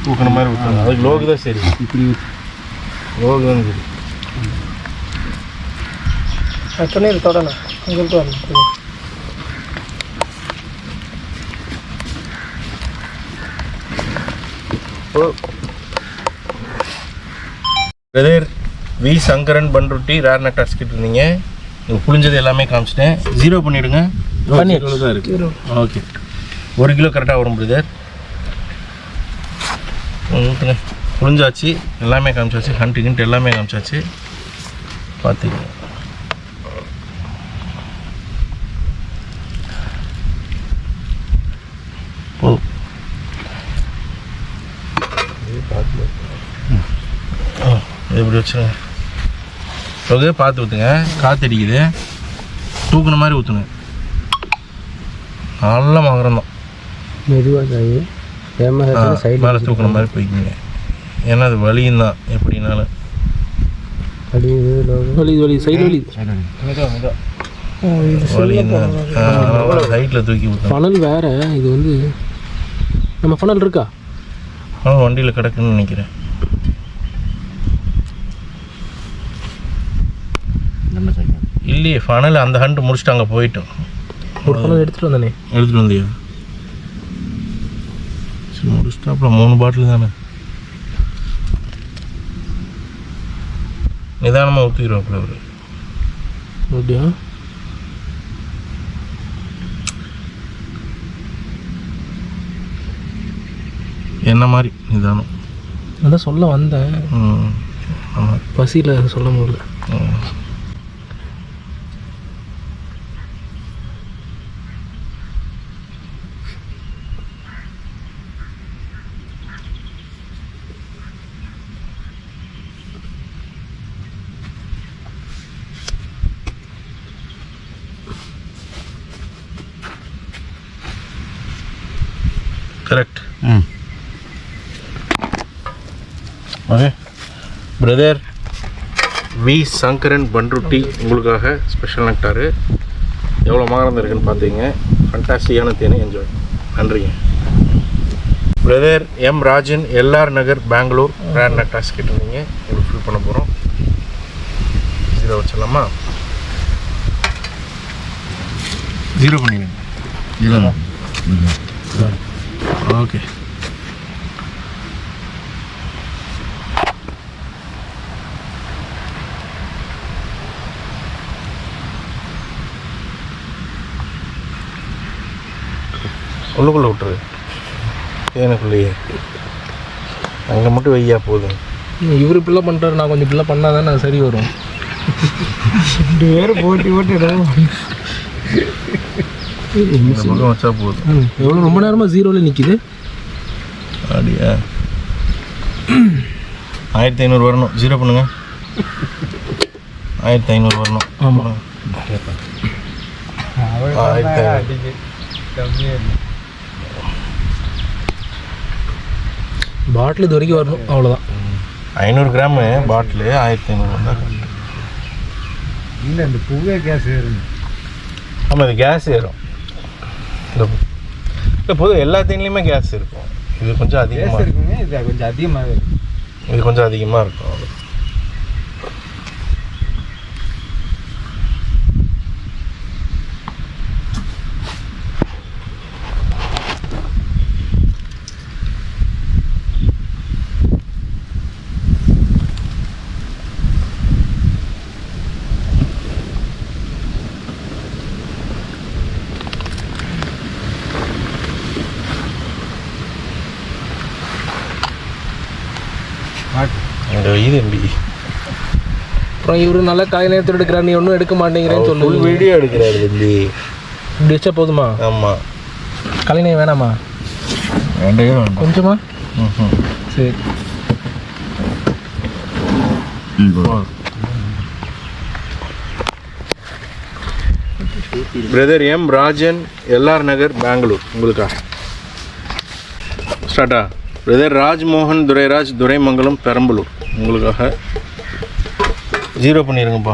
ஊக்கின மாதிரி ஊற்றுங்க. அதுக்கு லோகு தான் சரி. இப்படி லோகு தான் சரி. தண்ணீர் தொடணும் அங்கே இருக்கு வரணும். Brother V Sankaran Panruti rare nut அடிச்சுக்கிட்டு இருந்தீங்க. நீங்கள் புளிஞ்சது எல்லாமே காமிச்சிட்டேன். 0 பண்ணிவிடுங்க. தான் இருக்குது. ஓகே 1 கிலோ கரெக்டாக வரும் பிரதர். ஊற்றுங்க. புளிஞ்சாச்சு, எல்லாமே காமிச்சாச்சு, ஹண்ட்டு கிண்ட்டு எல்லாமே காமிச்சாச்சு. பார்த்துக்கங்க. போதும். எப்படி வச்சுருங்க. ஓகே பார்த்து ஊற்றுங்க. காற்று அடிக்குது. தூக்குன மாதிரி ஊற்றுங்க. நல்ல மகரம் மெதுவாக மேலே தூக்குன மாதிரி போய்க்குங்க. ஏன்னா அது வலியும் தான் எப்படின்னாலும். வலி சைடு வலியும் தான். சைட்டில் தூக்கி ஊற்றுங்க. ஃபனல் வேற. இது வந்து நம்ம ஃபனல் இருக்கா? வண்டியில் கிடக்குன்னு நினைக்கிறேன். இல்லையே ஃபனல் அந்த ஹண்ட் முடிச்சுட்டு அங்கே போயிட்டோம். ஒரு ஃபனல் எடுத்துகிட்டு வந்தானே. எடுத்துகிட்டு வந்தியா? சரி முடிச்சுட்டு அப்புறம் 3 பாட்டில் தானே. நிதானமாக ஊற்றிக்கிறோம். அப்புறம் அவர் அப்படியா? என்ன மாதிரி நிதானம். அதான் சொல்ல வந்தேன். ஆமாம் பசியில் சொல்ல முடியல. Correct. Okay brother V Sankaran Panruti உங்களுக்காக ஸ்பெஷல் நெக்டாரு. எவ்வளோ மகரம் இருக்குன்னு பார்த்தீங்க. ஃபண்டாஸ்டிக்கான தேனை என்ஜாய். நன்றிங்க brother. M Rajan LR Nagar Bangalore rare நெக்டார்ஸ் கேட்டிருந்தீங்க. உங்களுக்கு ஃபில் பண்ண போகிறோம். 0 வச்சிடலாமா? 0 பண்ணிடுங்க. ஓகே உள்ளுக்குள்ளே விட்டுரு. எனக்குள்ளேயே அங்கே மட்டும் வையா போதும். இவர் இப்படிலாம் பண்ணுறாரு, நான் கொஞ்சம் இப்படிலாம் பண்ணால் தானே சரி வரும். 2 பேரும் போட்டி இந்த பக்கம் வச்சா போதும். எவ்வளோ ரொம்ப நேரமாக 0ல நிற்கிது. அப்படியா? 1500 வரணும். 0 பண்ணுங்க. 1500 வரணும். ஆமாம். பாட்டில் இது வரைக்கும் வரணும், அவ்வளோதான். 500 கிராமு பாட்டிலு 1500 வந்தால் இல்லை இந்த பூவே கேஸ் ஏறுங்க. ஆமாம், இது கேஸ் ஏறும். இல்லை பொதுவாக எல்லா தேன்லேயுமே கேஸ் இருக்கும். இது கொஞ்சம் அதிகமாக இருக்குங்க. இது கொஞ்சம் அதிகமாக இருக்கும். இது கொஞ்சம் அதிகமாக இருக்கும். அங்கே இது எம்பி அப்புறம் இவரு நல்லா காலை நேரத்தில் எடுக்கிறார், நீ ஒன்றும் எடுக்க மாட்டேங்கிறேன்னு ஃபுல் சொல்லு. வீடியோ எடுக்கிறாரு தம்பி. இப்படி வச்சா போதுமா? ஆமாம். கலைநே வேணாமா? வேண்டவே வேண்டாம். கொஞ்சமா? சரி. Brother M Rajan, LR Nagar, Bangalore. உங்களுக்காக ஸ்டார்ட்டா? பிரதர் ராஜ்மோகன் துரைராஜ், துரைமங்கலம், பெரம்பலூர். உங்களுக்காக 0 பண்ணிடுங்கப்பா.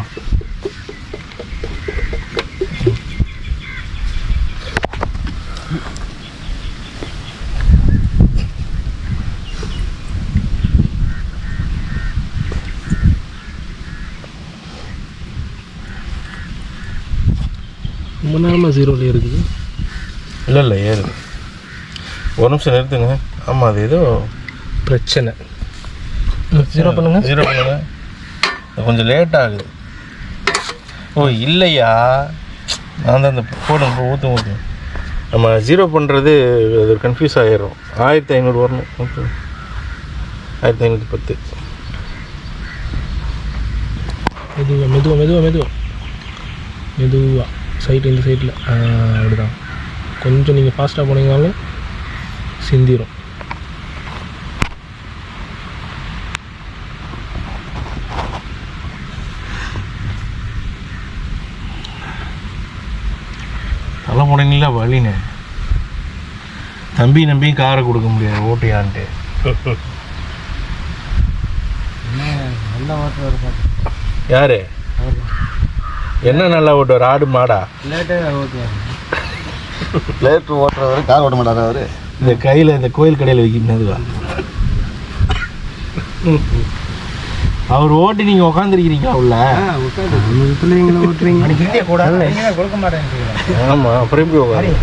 ரொம்ப நேரமாக 0ல இருக்குது. இல்லை ஏறு. ஒரு நிமிஷம் நிறுத்துங்க. ஆமாம், அது ஏதோ பிரச்சனை. 0 பண்ணுங்க. 0 பண்ணுங்க. கொஞ்சம் லேட் ஆகுது. ஓ இல்லையா, நான் தான் அந்த போடுங்க, ஊற்று. நம்ம 0 பண்ணுறது அது கன்ஃபியூஸ் ஆகிடும். 1500 வரணும். 1510. மெதுவாக சைட்டு, இந்த சைட்டில் அப்படிதான். கொஞ்சம் நீங்கள் ஃபாஸ்ட்டாக போனீங்கனாலும் சிந்திரும். தலை போனீங்களா வழின்னு தம்பி நம்பி காரை கொடுக்க முடியாது ஓட்டியான்ட்டு. நல்லா ஓட்டுவார். யாரு என்ன நல்லா ஓட்டுவார்? ஆடு மாடா? லேட்டாக ஓட்டுவார். லேட்ரு ஓட்டுறவர் கார் ஓட்ட மாட்டார் அவர். இந்த கையில் இந்த கோயில் கடையில் வைக்கிறதுவா அவர் ஓட்டி நீங்கள் உட்காந்துருக்கிறீங்களா உள்ள? பிள்ளைங்களை ஓட்டுறீங்க கொடுக்க மாட்டேன். ஆமாம், அப்புறம் எப்படி உட்காந்து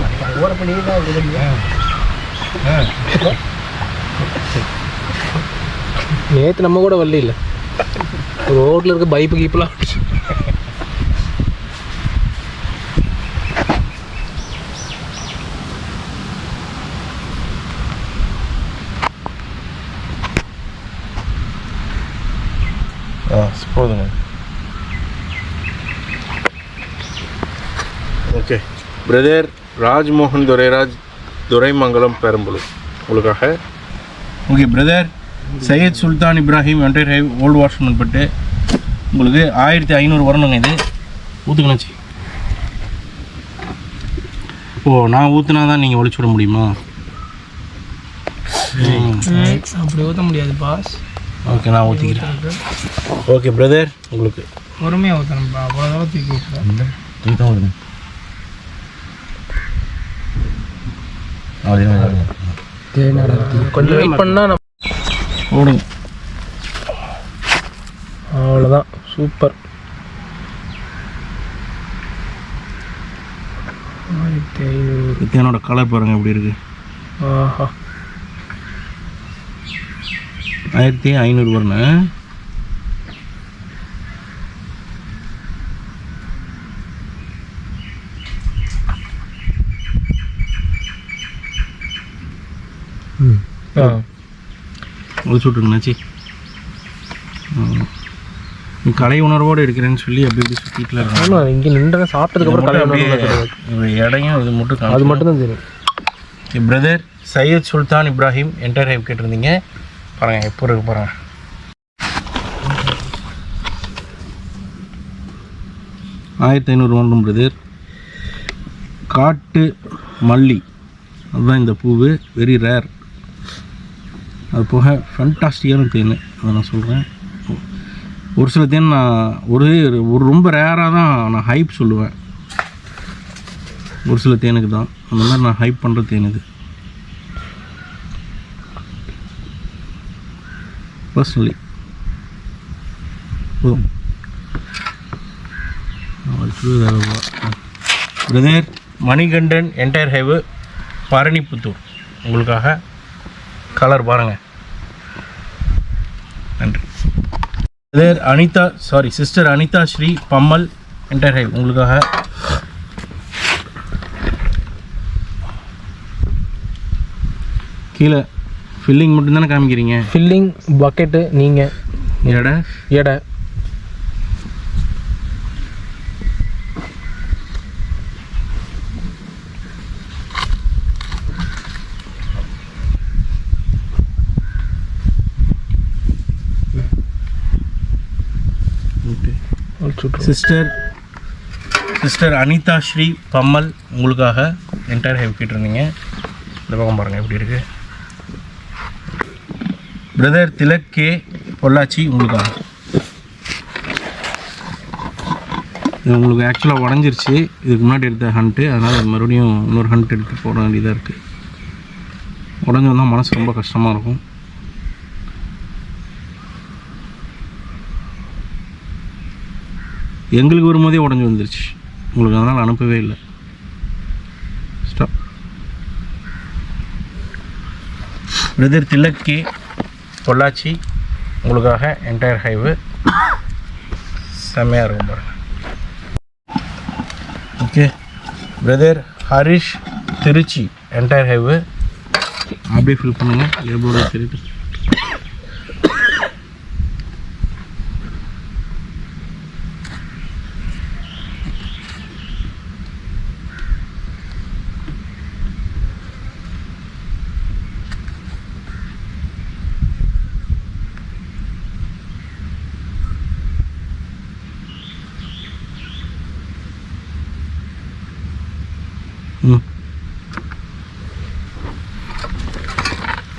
நேற்று நம்ம கூட வரல இல்லை, ரோட்டில் இருக்க பைப்பு கீப்பெலாம். போதுங்க. Okay brother Rajmohan Durairaj, Duraimangalam, Perambalur. உங்களுக்காக. Okay brother Syed Sultan Ibrahim, entire hive, old Washermanpet. உங்களுக்கு 1500 வரணுங்க. இது ஊற்றுக்கணாச்சு. ஓ நான் ஊற்றுனா தான் நீங்கள் ஒழிச்சு விட முடியுமா? அப்படி ஊற்ற முடியாது பாஸ். ஓகே நான் ஊற்றிக்கிறேன். ஓகே பிரதர் உங்களுக்கு பொறுமையாக ஊற்றணும்ப்பா, அவ்வளோ தூரம் தூக்கி ஊற்றுறேன். தூக்கி தான் ஊற்றுங்க. கொஞ்சம் வெயிட் பண்ணால் நம்ம ஓடுங்க. அவ்வளோதான். சூப்பர். 1500. தேனோட கலர் பாருங்கள் எப்படி இருக்குது. ஆஹா 1500 வரணும். ஒழிச்சு விட்ருங்கண்ணாச்சி. நீ கலை உணர்வோடு இருக்கிறேன்னு சொல்லி அப்படி இப்படி சுற்றிட்டுல இருக்கேன். ஆமாம், இங்கே நின்று சாப்பிட்டதுக்கப்புறம் கலை உணர்வு கிடையாது. இடையும் இது மட்டும் அது மட்டும்தான் தெரியும். Brother Syed Sultan Ibrahim, entire hive கேட்டிருந்தீங்க. பாருங்கள் எப்போ இருக்கு பாருங்கள். 1500 வாங்கும் பிரதர். காட்டு மல்லி அதுதான் இந்த பூவு, வெரி ரேர். அது போக ஃபண்டாஸ்டிக்கான தேன், அதை நான் சொல்கிறேன். ஒரு சில தேன் நான் ஒரு ரொம்ப ரேராக தான் நான் ஹைப் சொல்லுவேன். ஒரு சில தேனுக்கு தான் அந்த மாதிரி நான் ஹைப் பண்ணுற தேன் இது. Personally brother Manikandan entire hive Paranipputhur உங்களுக்காக. கலர் பாருங்கள். நன்றி brother. Sister Anitha Sri Pammal entire hive உங்களுக்காக. கீழே ஃபில்லிங் மட்டும்தானே காமிக்கிறீங்க? ஃபில்லிங் பக்கெட்டு நீங்கள் எடை சிஸ்டர் அனிதா ஸ்ரீ பம்மல் உங்களுக்காக என்டையர் ஹைவ் கேட்டிருந்தீங்க. இந்த பக்கம் பாருங்கள் எப்படி இருக்குது. பிரதர் திலக் கே பொள்ளாச்சி உங்களுக்காக. இது உங்களுக்கு ஆக்சுவலாக உடஞ்சிருச்சு, இதுக்கு முன்னாடி எடுத்த ஹண்ட்டு, அதனால் மறுபடியும் இன்னொரு ஹண்ட் எடுத்து போட வேண்டியதாக இருக்குது. உடஞ்சி வந்தால் மனசு ரொம்ப கஷ்டமாக இருக்கும். எங்களுக்கு வரும்போதே உடஞ்சி வந்துருச்சு, உங்களுக்கு அதனால் அனுப்பவே இல்லை. Stop. Brother Tilak K Pollachi உங்களுக்காக என்டையர் ஹைவு செம்மையாக இருக்கும் பாருங்கள். Okay brother Harish Tiruchi entire hive அப்படியே ஃபில் பண்ணுங்கள். லேபிளோட சொல்லிட்டு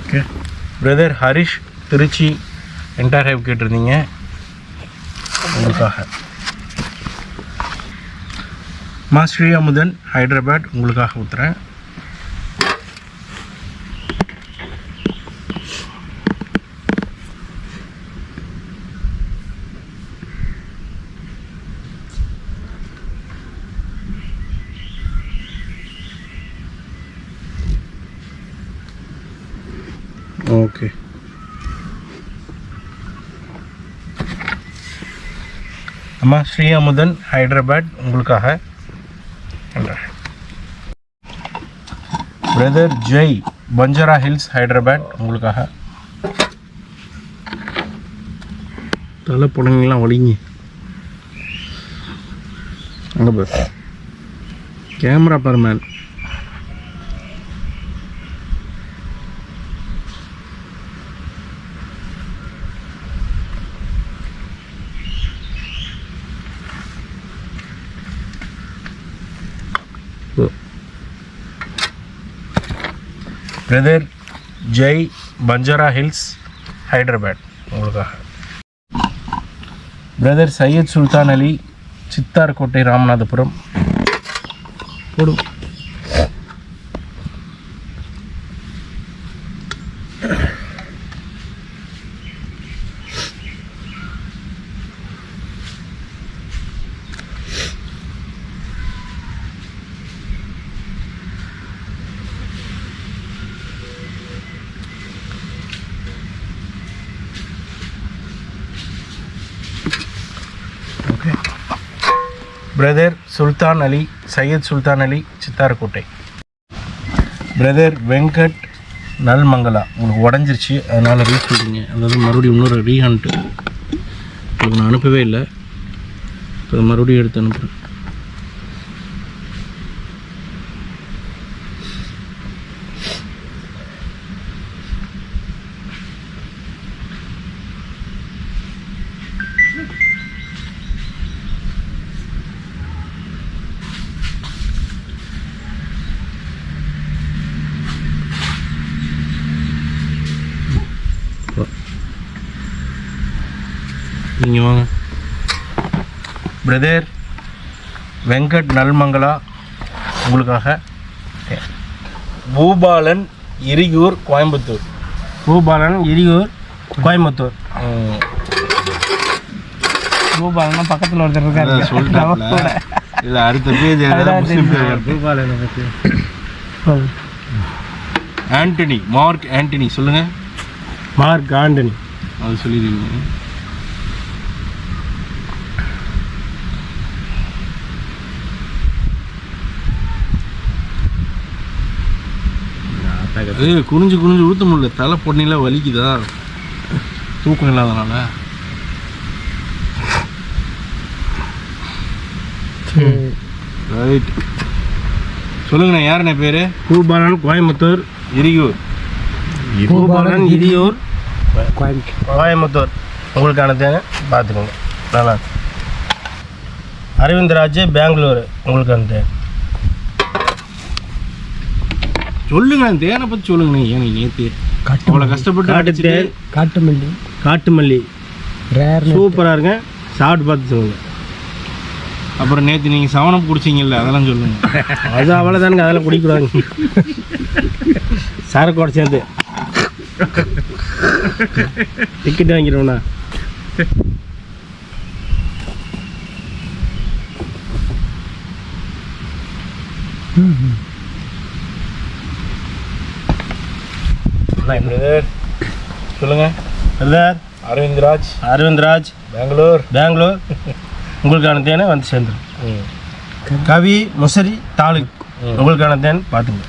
okay. Brother Harish Tiruchi entire hive கேட்டிருந்தீங்க உங்களுக்காக. ஸ்ரீ அமுதன் ஹைதராபாத் உங்களுக்காக ஊத்துறேன். ஓகே. அம்மா ஸ்ரீ அமுதன் ஹைதராபாத் உங்களுக்காக. பிரதர் ஜெய் பஞ்சாரா ஹில்ஸ் ஹைதராபாத் உங்களுக்காக. தலை புடங்கெல்லாம் வலிங்க. அங்கே போய் கேமரா பாரு man. Brother Jai Banjara hills Hyderabad உங்களுக்காக. பிரதர் சையத் சுல்தான் அலி சித்தார்கோட்டை ராமநாதபுரம் போடும். ஓகே. பிரதர் சுல்தான் அலி சையத் சுல்தான் அலி சித்தார்கோட்டை. பிரதர் வெங்கட் நல்மங்கலா உங்களுக்கு உடஞ்சிருச்சு, அதனால் ரீஃபில்லிங்க, அதாவது மறுபடியும் இன்னொரு ரீஹண்ட்டு உங்களுக்கு நான் அனுப்பவே இல்லை, இப்போ மறுபடியும் எடுத்து அனுப்புகிறேன். நீங்கள் வாங்க பிரதர். வெங்கட் நல்மங்களா உங்களுக்காக. பூபாலன் இரியூர் கோயம்புத்தூர். பூபாலன் இரியூர் கோயம்புத்தூர். பூபாலன்னா பக்கத்தில் ஒருத்தர் இருக்காரு சொல்லிட்டாங்க. இல்லை அடுத்த பேஜ் பூபாலனை பற்றி. ஆண்டனி, மார்க் ஆண்டனி சொல்லுங்கள். மார்க் ஆண்டனி அது சொல்லிடுவீங்க. குனிஞ்சு குனிஞ்சு ஊற்ற முடியல, தலை பொண்ணில வலிக்குதா தூக்கம் இல்லாதனால. ரைட் சொல்லுங்கண்ணா. யாருண்ணே பேர்? பூபாலன் கோயம்புத்தூர் இரியூர். பூபாலன் இரியூர் கோயம்புத்தூர் உங்களுக்கானது பார்த்துக்கோங்க. நல்லா. அரவிந்த்ராஜ் பெங்களூர் உங்களுக்கானது. சொல்லுங்க தேனை பற்றி சொல்லுங்கண்ணே. ஏன் நேற்று அவ்வளோ கஷ்டப்பட்டு காட்டுமல்லி சூப்பராக இருங்க, சாப்பிட்டு பார்த்து சொல்லுங்கள். அப்புறம் நேற்று நீங்கள் சவனம் குடிச்சிங்கல்ல, அதெல்லாம் சொல்லுங்கள். அது அவ்வளோதானுங்க, அதெல்லாம் குடிக்கூடாதுங்க. சரக்கோட சேர்ந்து டிக்கெட் வாங்கிடுவோண்ணா. சொல்லுங்கள் பிரதர். அரவிந்த்ராஜ் பெங்களூர் உங்களுக்கான தேனை வந்து சேர்ந்துடும். கவி முசரி தாலுக் உங்களுக்கான தேன் பார்த்துங்க.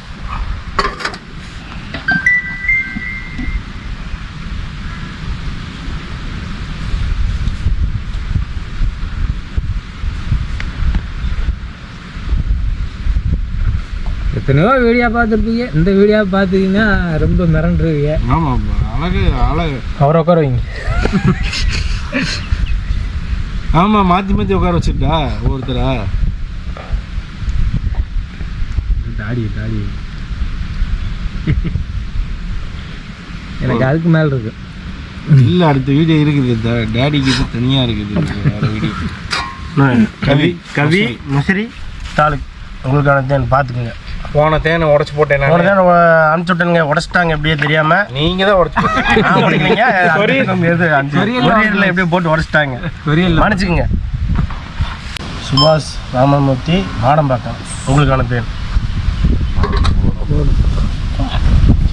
எத்தனையோ வீடியோ பார்த்துருப்பீங்க, இந்த வீடியோ பார்த்துக்கிங்கன்னா ரொம்ப மிரண்டுருவீங்க. ஆமாம் அழகு அழகு. அவரை உட்கார வைங்க. ஆமாம் மாற்றி மாற்றி உட்கார வச்சுட்டா ஒவ்வொருத்தரா. தாடி எனக்கு அதுக்கு மேலே இருக்கு. இல்லை அடுத்த வீடியோ இருக்குது, டேடிக்கு இது தனியாக இருக்குது வேறு வீடியோ. கவி முசரி தாலுக் உங்களுக்கான தேன் பார்த்துக்குங்க. போன தேனை உடச்சி போட்டேன். அனுப்பிச்சு விட்டேங்க, உடச்சிட்டாங்க எப்படியே தெரியாமல். நீங்கள் தான் உடச்சி உடைக்கலைங்க, எப்படியே போட்டு உடச்சிட்டாங்க. மன்னிச்சுக்குங்க. சுபாஷ் ராமமூர்த்தி மாடம்பாக்கம் உங்களுக்கான தேன்.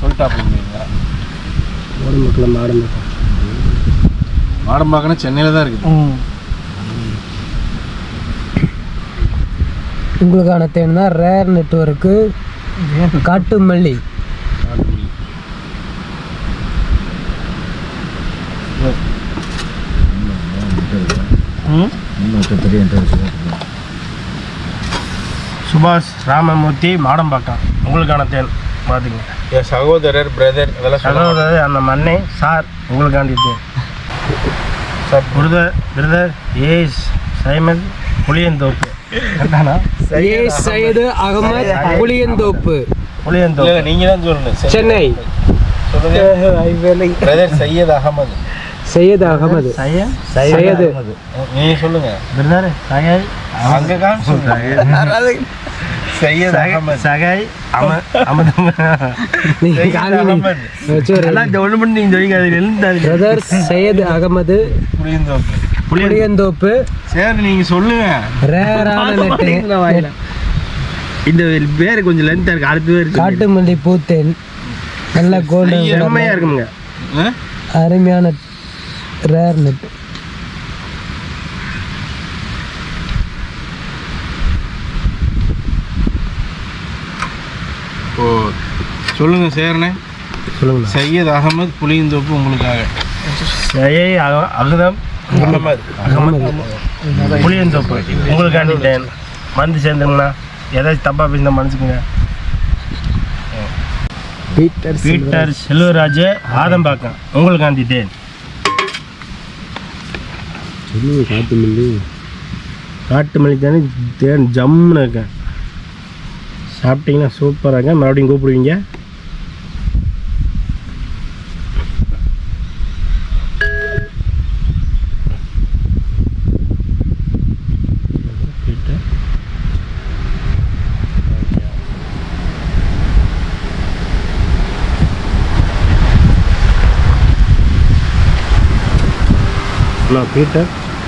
சொல்லிட்டா போயிருந்தீங்க. மாடம்பாக்கம் மாடம்பாக்கம்னா சென்னையில் தான் இருக்குது. உங்களுக்கான தேன் தான் ரேர் நெட்வொர்க்கு காட்டுமல்லி. சுபாஷ் ராமமூர்த்தி மாடம்பாக்கம் உங்களுக்கான தேன் பார்த்துங்க. என் சகோதரர் பிரதர் அதெல்லாம் சகோதரர் அந்த மண்ணை சார் உங்களுக்காண்டி தேன். Sir brother S Simon Pulianthope. Syed Ahmed Pulianthope. நீங்கள் தான் சொல்லணும். சென்னை. பிரதர் சையத் அகமது. சையது அகமது. சையது நீங்கள் சொல்லுங்கள். பிரதர் சையத் அங்கே சையத் அகமது. சகை அமது பிரதர் சையத் அகமது புளியந்தோப்பு. சரி நீங்கள் சொல்லுங்க. ரேரான நெட்டு. இந்த பேர் கொஞ்சம் லென்த்தாக இருக்குது. அடுத்த பேர் காட்டுமல்லி பூத்தேன். நல்ல கோல்டு செம்மையாக இருக்குங்க. அருமையான ரேர் நெட். ஓ சொல்லுங்க சேர்ண்ணே. சொல்லுங்க. சையத் அகமது புளியந்தோப்பு உங்களுக்காக. அகதம் அகமது புளியந்தோப்பு உங்களுக்காண்டி தேன் வந்து சேர்ந்துங்கண்ணா. ஏதாச்சும் தப்பாக பேசினா மன்னிச்சுக்குங்க. பீட்டர் செல்வராஜ் ஆதம்பாக்கம் உங்களுக்காண்டி தேன். காட்டுமல்லி தானே தேன் ஜம்முன்னு இருக்கேன். சாப்பிட்டீங்கன்னா சூப்பராக மறுபடியும் கூப்பிடுவீங்க.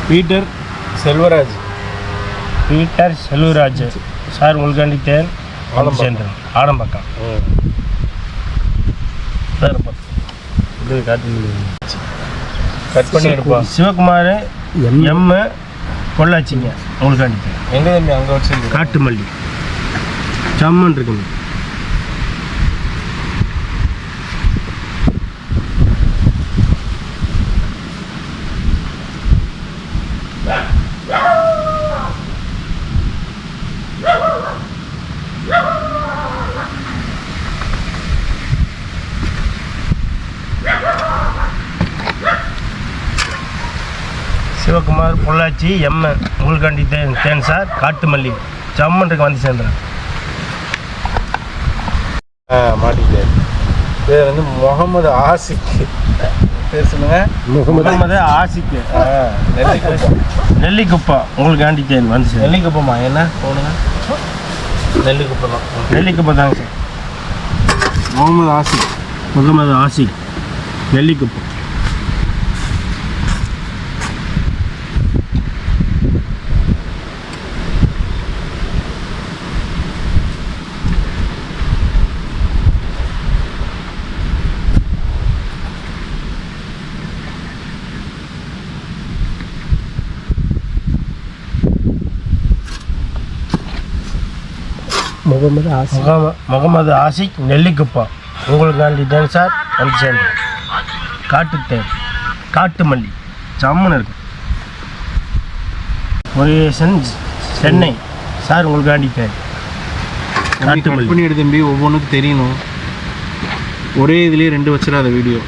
Peter Selvaraj. Peter Selvaraj sir உங்களுக்காண்டி தேன் வந்து சேர்ந்துடும். ஆடம்பக்கம் சார் இது கட் பண்ணி எடுப்பா. சிவகுமார் எம் பொள்ளாச்சிங்க உங்களுக்காண்டி தேன். எங்கே தம்பி அங்கே வச்சு காட்டு மல்லி சம்மன் இருக்குங்க. சிவகுமார் பொள்ளாச்சி எம் உங்களுக்காண்டி தேன் சார் காட்டு மல்லி சம்மன்றுக்கு வந்து சேர்ந்துறேன். மாட்டிக்கிட்டேன். பேர் வந்து முகமது ஆசிக். பேர் சொல்லுங்க. முகமது ஆசிக்கு நெல்லிக்குப்பம் உங்களுக்காண்டி தேன் வந்து சார். நெல்லிக்குப்பமா என்ன போனுங்க? நெல்லிக்குப்பம் தான். நெல்லிக்குப்பம் தாங்க சார். முகமது ஆசிக் நெல்லிக்குப்பம். முகமது ஆசிக் நெல்லிக்குப்பம் உங்களுக்காண்டி தேன் சார் வந்து சேர்ந்து. காட்டு தேன் காட்டு மல்லி சம்முன்னு இருக்கும். முருகேசன் சென்னை சார் உங்களுக்காண்டி தேன் காட்டு மல்லி. பண்ணி எடு தம்பி, ஒவ்வொன்றுக்கும் தெரியணும். ஒரே இதுலேயே 2 வச்சிடாத வீடியோ.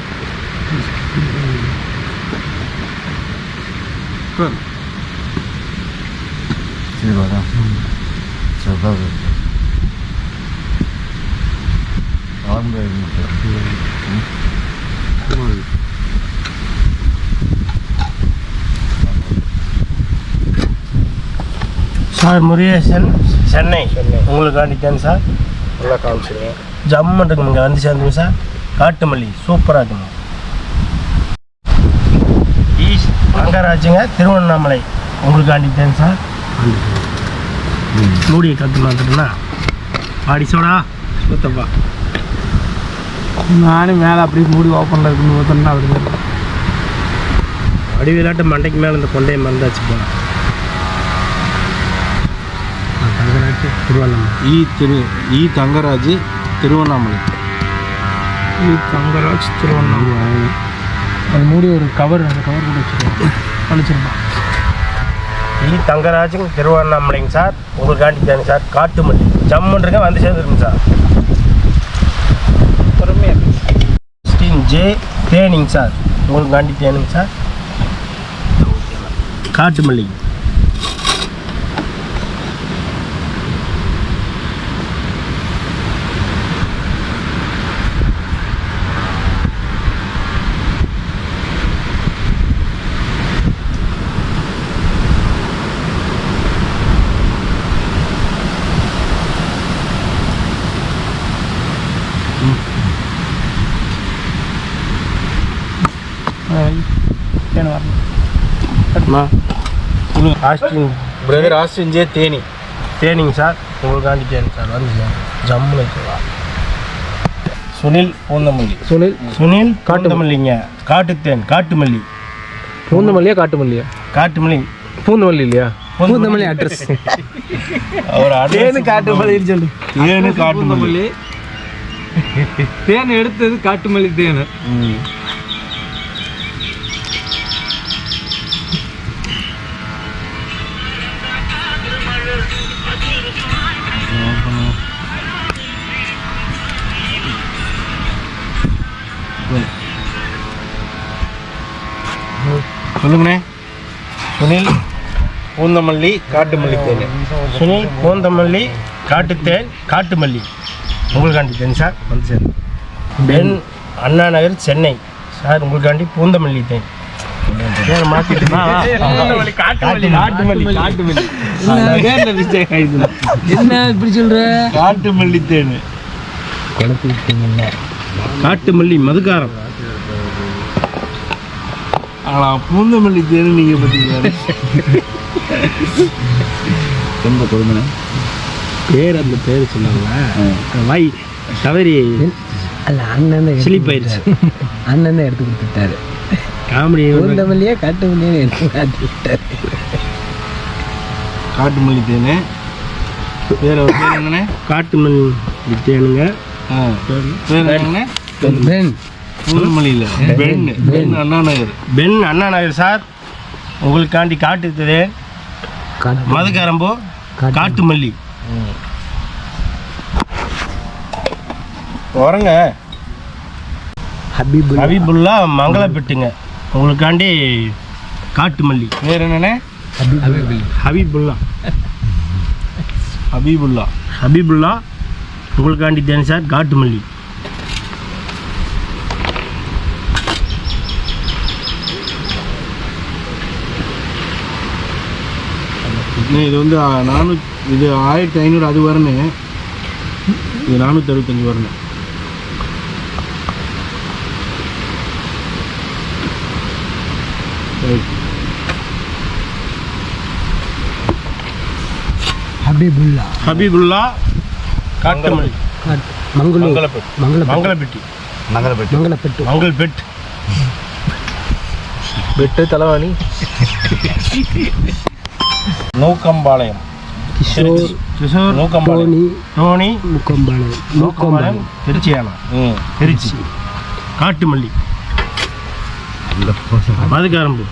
சார் முருகேசன் சென்னை உங்களுக்காண்டி தேன் சார். நல்லா காமிச்சிருவேன். ஜம்முன்னு இருக்குங்க. இங்கே வந்து சேர்ந்துங்க சார். காட்டு மல்லி சூப்பராக இருக்குங்க. ஈஸ்ட் அங்கராஜுங்க திருவண்ணாமலை உங்களுக்காண்டி தேன் சார். மூடியை கற்று மாத்துட்டுனா அடிச்சோடா சுத்தப்பா. நானும் மேலே அப்படியே மூடி ஓப்பனில் இருக்குன்னு ஊற்றணும்னா அப்படி தான் அடி விளையாட்டு மண்டைக்கு மேலே இந்த கொண்டையை மறந்தாச்சு போல. திருவண்ணாமலை ஈ தங்கராஜ் திருவண்ணாமலை. தங்கராஜ் திருவண்ணாமலை. அது மூடி ஒரு கவர், அந்த கவர் கூட வச்சுருக்கோம் அழிச்சிருப்பான். ஈ தங்கராஜுங்க திருவண்ணாமலைங்க சார் உங்களுக்காண்டி தேங்க சார். காட்டு மல்லி ஜம்முன்றிருங்க வந்து சேர்ந்துருக்குங்க சார். ஜே தேனிங்க சார் உங்களுக்காண்டி தேனுங்க சார். காட்டு மல்லி தேன் வரணும். ஆஸ்டின் பிரதர் ஆஸ்டின் ஜே தேனி தேனிங்க சார் உங்களுக்காண்டி தேன் சார் வந்து சார் ஜம்முன்னு இருக்குவா. சுனில் பூந்தமல்லி. சுனில் காட்டு மல்லிங்க. காட்டுத்தேன் காட்டு மல்லி. பூந்தமல்லியா காட்டு மல்லியா? காட்டு மல்லி பூந்தமல்லி இல்லையா? பூந்தமல்லி அட்ரஸ். அவர் தேனு காட்டு மல்லின்னு சொல்லு. தேனு காட்டு மல்லி. தேன் எடுத்தது காட்டு மல்லி தேனு. சொல்லுங்கண்ணே. சுனில் பூந்தமல்லி காட்டுமல்லி தேன். சுனில் பூந்தமல்லி காட்டுத்தேன் காட்டு மல்லி உங்களுக்காண்டி தேன் சார் வந்து sir. Pen Anna Nagar Chennai sir உங்களுக்காண்டி பூந்தமல்லி தேன். என்ன இப்படி சொல்ற? காட்டு மல்லி தேன் காட்டு மல்லி மதுக்காரம். ஆனால் பூந்தமல்லி தேன் நீங்கள் பார்த்தீங்களா ரொம்ப கொடுமை. பேர் அந்த பேர் சொன்னாங்களா வாய் தவறி அல்ல அண்ணன் ஸ்லிப் ஆயிடுச்சு. அண்ணன் எடுத்து கொடுத்துட்டாரு. காமெடி பூந்தமல்லியே காட்டுமல்லியே எடுத்து காட்டிவிட்டாரு. காட்டு மல்லி தேன் வேறு ஒரு பேர் என்னண்ணே? காட்டு மல்லி தேனுங்க. பேர் என்னண்ணே? பூந்தமல்லி இல்லை, பெண் பெண் அண்ணா நகர். Pen Anna Nagar sir. உங்களுக்காண்டி காட்டு தேன், மதுக்கரம்பு, காட்டு மல்லி. வரங்க ஹபீபுல்லா மங்களப்பட்டுங்க. உங்களுக்காண்டி காட்டு மல்லி. பேர் என்னண்ணே? ஹபீபுல்லா ஹபீபுல்லா. ஹபீபுல்லா உங்களுக்காண்டி தேன் சார், காட்டு மல்லி. இது வந்து 1500 அது வரணும். இது 465 வரணும். ஹபீபுல்லா காட்டு மல்லி. மங்களப்பட்டு. மங்களப்பட்டி. மங்கள்பெட். வெட்டு தலைவாணி. நூக்கம்பாளையம். கிஷோர் நூக்கம்பாளையம். டோனி முக்கம்பாளையம். திருச்சியானா. திருச்சி. காட்டு மல்லி. மதுக்கரம்பு.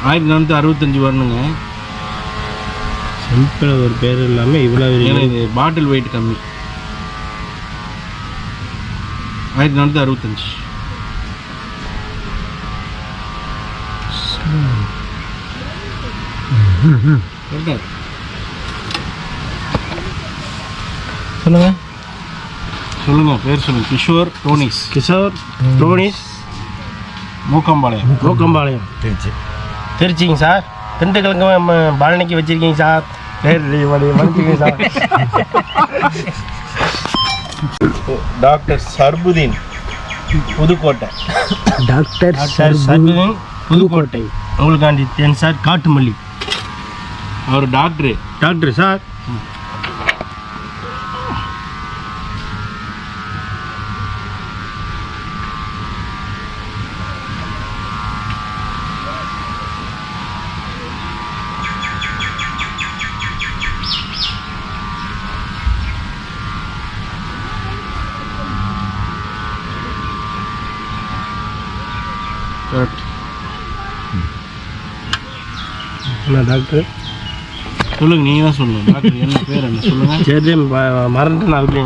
1465 வரணுங்க. சிம்பிள் ஒரு பேர் இல்லாமல் இவ்வளோ ஏன்னா இது பாட்டில் வெயிட் கம்மி. 1465. சொல்லுங்க பேர் சொல்லுங்க. கிஷோர் டோனிஸ் மூக்கம்பாளையம் திருச்சிங்க சார். திண்டுக்கலுங்க பழனிக்கு வச்சிருக்கீங்க சார். வச்சுக்கீங்க சார். டாக்டர் சர்புதீன் புதுக்கோட்டை. சர்புதீன் புதுக்கோட்டை. உங்களுக்காண்டி தேன் சார், காட்டு மல்லி. அவர் டாக்டரு சார். கரெக்ட். என்ன டாக்டர் சொல்லுங்க, நீங்கள் தான் சொல்லுங்கள். டாக்டர் என்ன பேர் என்ன சொல்லுங்கள். சரி மறந்துட்டு நான் அப்படியே.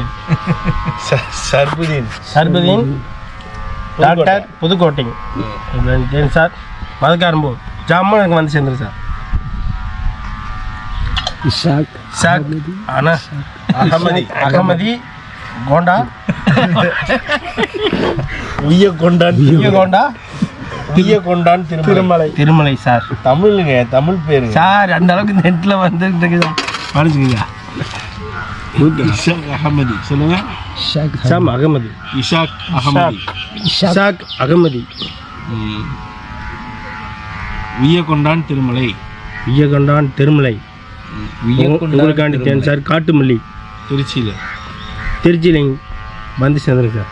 சர்புதீன் டாக்டர் புதுக்கோட்டைங்க. தேன் சார், மதுக்கரம்பு. ஜாமுன் எனக்கு வந்து சேர்ந்துரு சார். இஷாக் அகமதி கோண்டா உய்யகொண்டான் திருமலை சார். தமிழுங்க, தமிழ் பேருங்க சார். அந்த அளவுக்கு நெட்டில் வந்துருக்கு சார். படிச்சுக்கோங்க. இஷாக் அகமதி. சொல்லுங்க. இஷாக் அகமதி. உய்யகொண்டான் திருமலை. உங்களுக்காண்டி தேன் சார், காட்டு மல்லி. திருச்சியில் வந்து சேர்ந்துருக்கு சார்.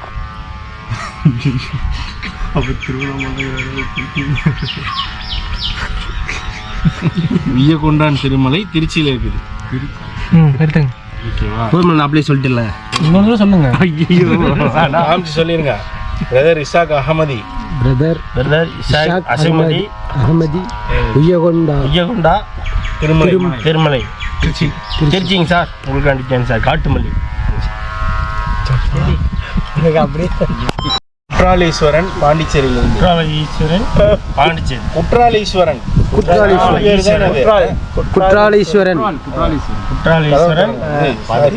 உய்யகொண்டான் திருமலை திருச்சியில் இருக்குது. போதும், அப்படியே சொல்லிட்டுல. இன்னொரு சொல்லுங்க. ஐயோ சொல்லிருங்க. பிரதர் இஷாக் அகமதி. பிரதர் இஷாக் அகமதி. உய்யகொண்டா திருமலை. திருச்சிங்க சார். உங்களுக்காண்டி தேன் சார், காட்டு மல்லி. குற்றாலீஸ்வரன் பாண்டிச்சேரியிலிருந்து. குற்றாலீஸ்வரன்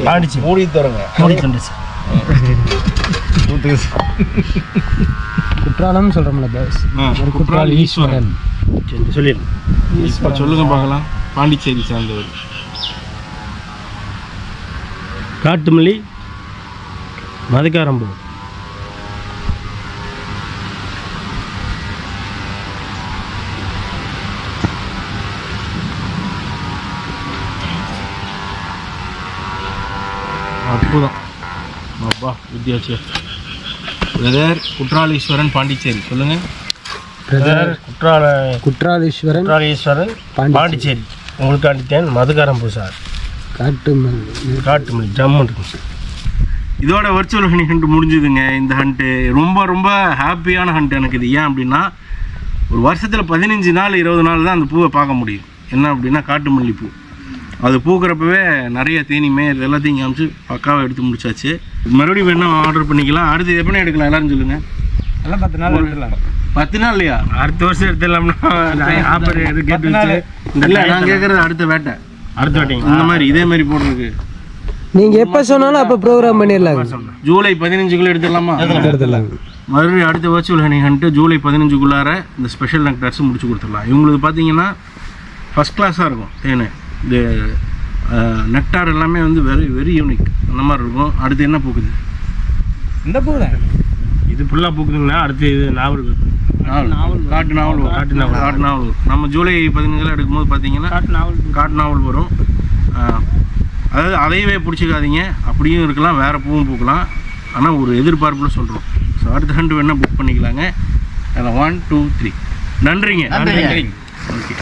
பாண்டிச்சேரி. மூடி தருங்க. குற்றாலம் சொல்கிறோம்ல பாஸ். குற்றாலீஸ்வரன் சொல்லிடுங்க. சொல்லுங்க பார்க்கலாம். பாண்டிச்சேரி சார்ந்தவர். காட்டு மல்லி, மதுக்கரம்பு. அற்புதம். அப்பா வித்தியாச்சு. பிரதர் குற்றாலீஸ்வரன் பாண்டிச்சேரி சொல்லுங்கள். பிரதர் குற்றாலீஸ்வரன் குற்றாலீஸ்வரன் பாண்டிச்சேரி உங்களுக்காண்டி தேன் மதுக்காரம் பூ சார். காட்டு மல்லி ஜம்மு இருக்கும் சார். இதோட வர்ச்சுவல் ஹனி ஹண்ட் முடிஞ்சுதுங்க. இந்த ஹண்ட்டு ரொம்ப ரொம்ப ஹாப்பியான ஹண்ட் எனக்கு இது. ஏன் அப்படின்னா ஒரு வருஷத்தில் 15 நாள் 20 நாள் தான் அந்த பூவை பார்க்க முடியும். என்ன அப்படின்னா காட்டு மல்லிப்பூ அது பூக்கிறப்பவே நிறைய தேனிமே இது எல்லாத்தையும் காமிச்சு பக்காவாக எடுத்து முடிச்சாச்சு. மறுபடியும் வேணால் ஆர்டர் பண்ணிக்கலாம். அடுத்து எப்படின்னா எடுக்கலாம் எல்லாரும் சொல்லுங்கள். எல்லாம் 10 நாள் எடுத்துடலாம். 10 நாள் இல்லையா? அடுத்த வருஷம் எடுத்துடலாம்னா ஆஃபர் எது கேட்டு இல்லை நான் கேட்குறது அடுத்த வேட்டை அடுத்த வாட்டிங்க இந்த மாதிரி இதே மாதிரி போடுறதுக்கு நீங்கள் எப்போ சொன்னாலும் அப்போ ப்ரோக்ராம் பண்ணிடலாம். ஜூலை 15க்குள்ளே எடுத்துடலாமா? எடுத்துடலாம். மறுபடியும் அடுத்த வர்ச்சுவல் ஹனி ஹண்ட்டு ஜூலை 15க்குள்ளார இந்த ஸ்பெஷல் நெக்டார்ஸும் முடிச்சு கொடுத்துடலாம். இவங்களுக்கு பார்த்தீங்கன்னா ஃபஸ்ட் கிளாஸாக இருக்கும் தேன். இந்த நெக்டார் எல்லாமே வந்து வெரி வெரி யூனிக் அந்த மாதிரி இருக்கும். அடுத்து என்ன பூக்குது? இந்த பூ தான் இது ஃபுல்லாக பூக்குதுங்கன்னா அடுத்து இது நாவல் காட்டு நாவல் வரும். நம்ம ஜூலை 15 எடுக்கும்போது பார்த்தீங்கன்னா காட்டு நாவல் வரும். அதாவது அதையவே பிடிச்சிக்காதீங்க. அப்படியும் இருக்கலாம், வேறு பூவும் பூக்கலாம். ஆனால் ஒரு எதிர்பார்ப்பில் சொல்கிறோம். ஸோ அடுத்த ஹண்ட் வேணால் புக் பண்ணிக்கலாங்க. அதில் 1 2 3 நன்றிங்க. நன்றி. ஓகே.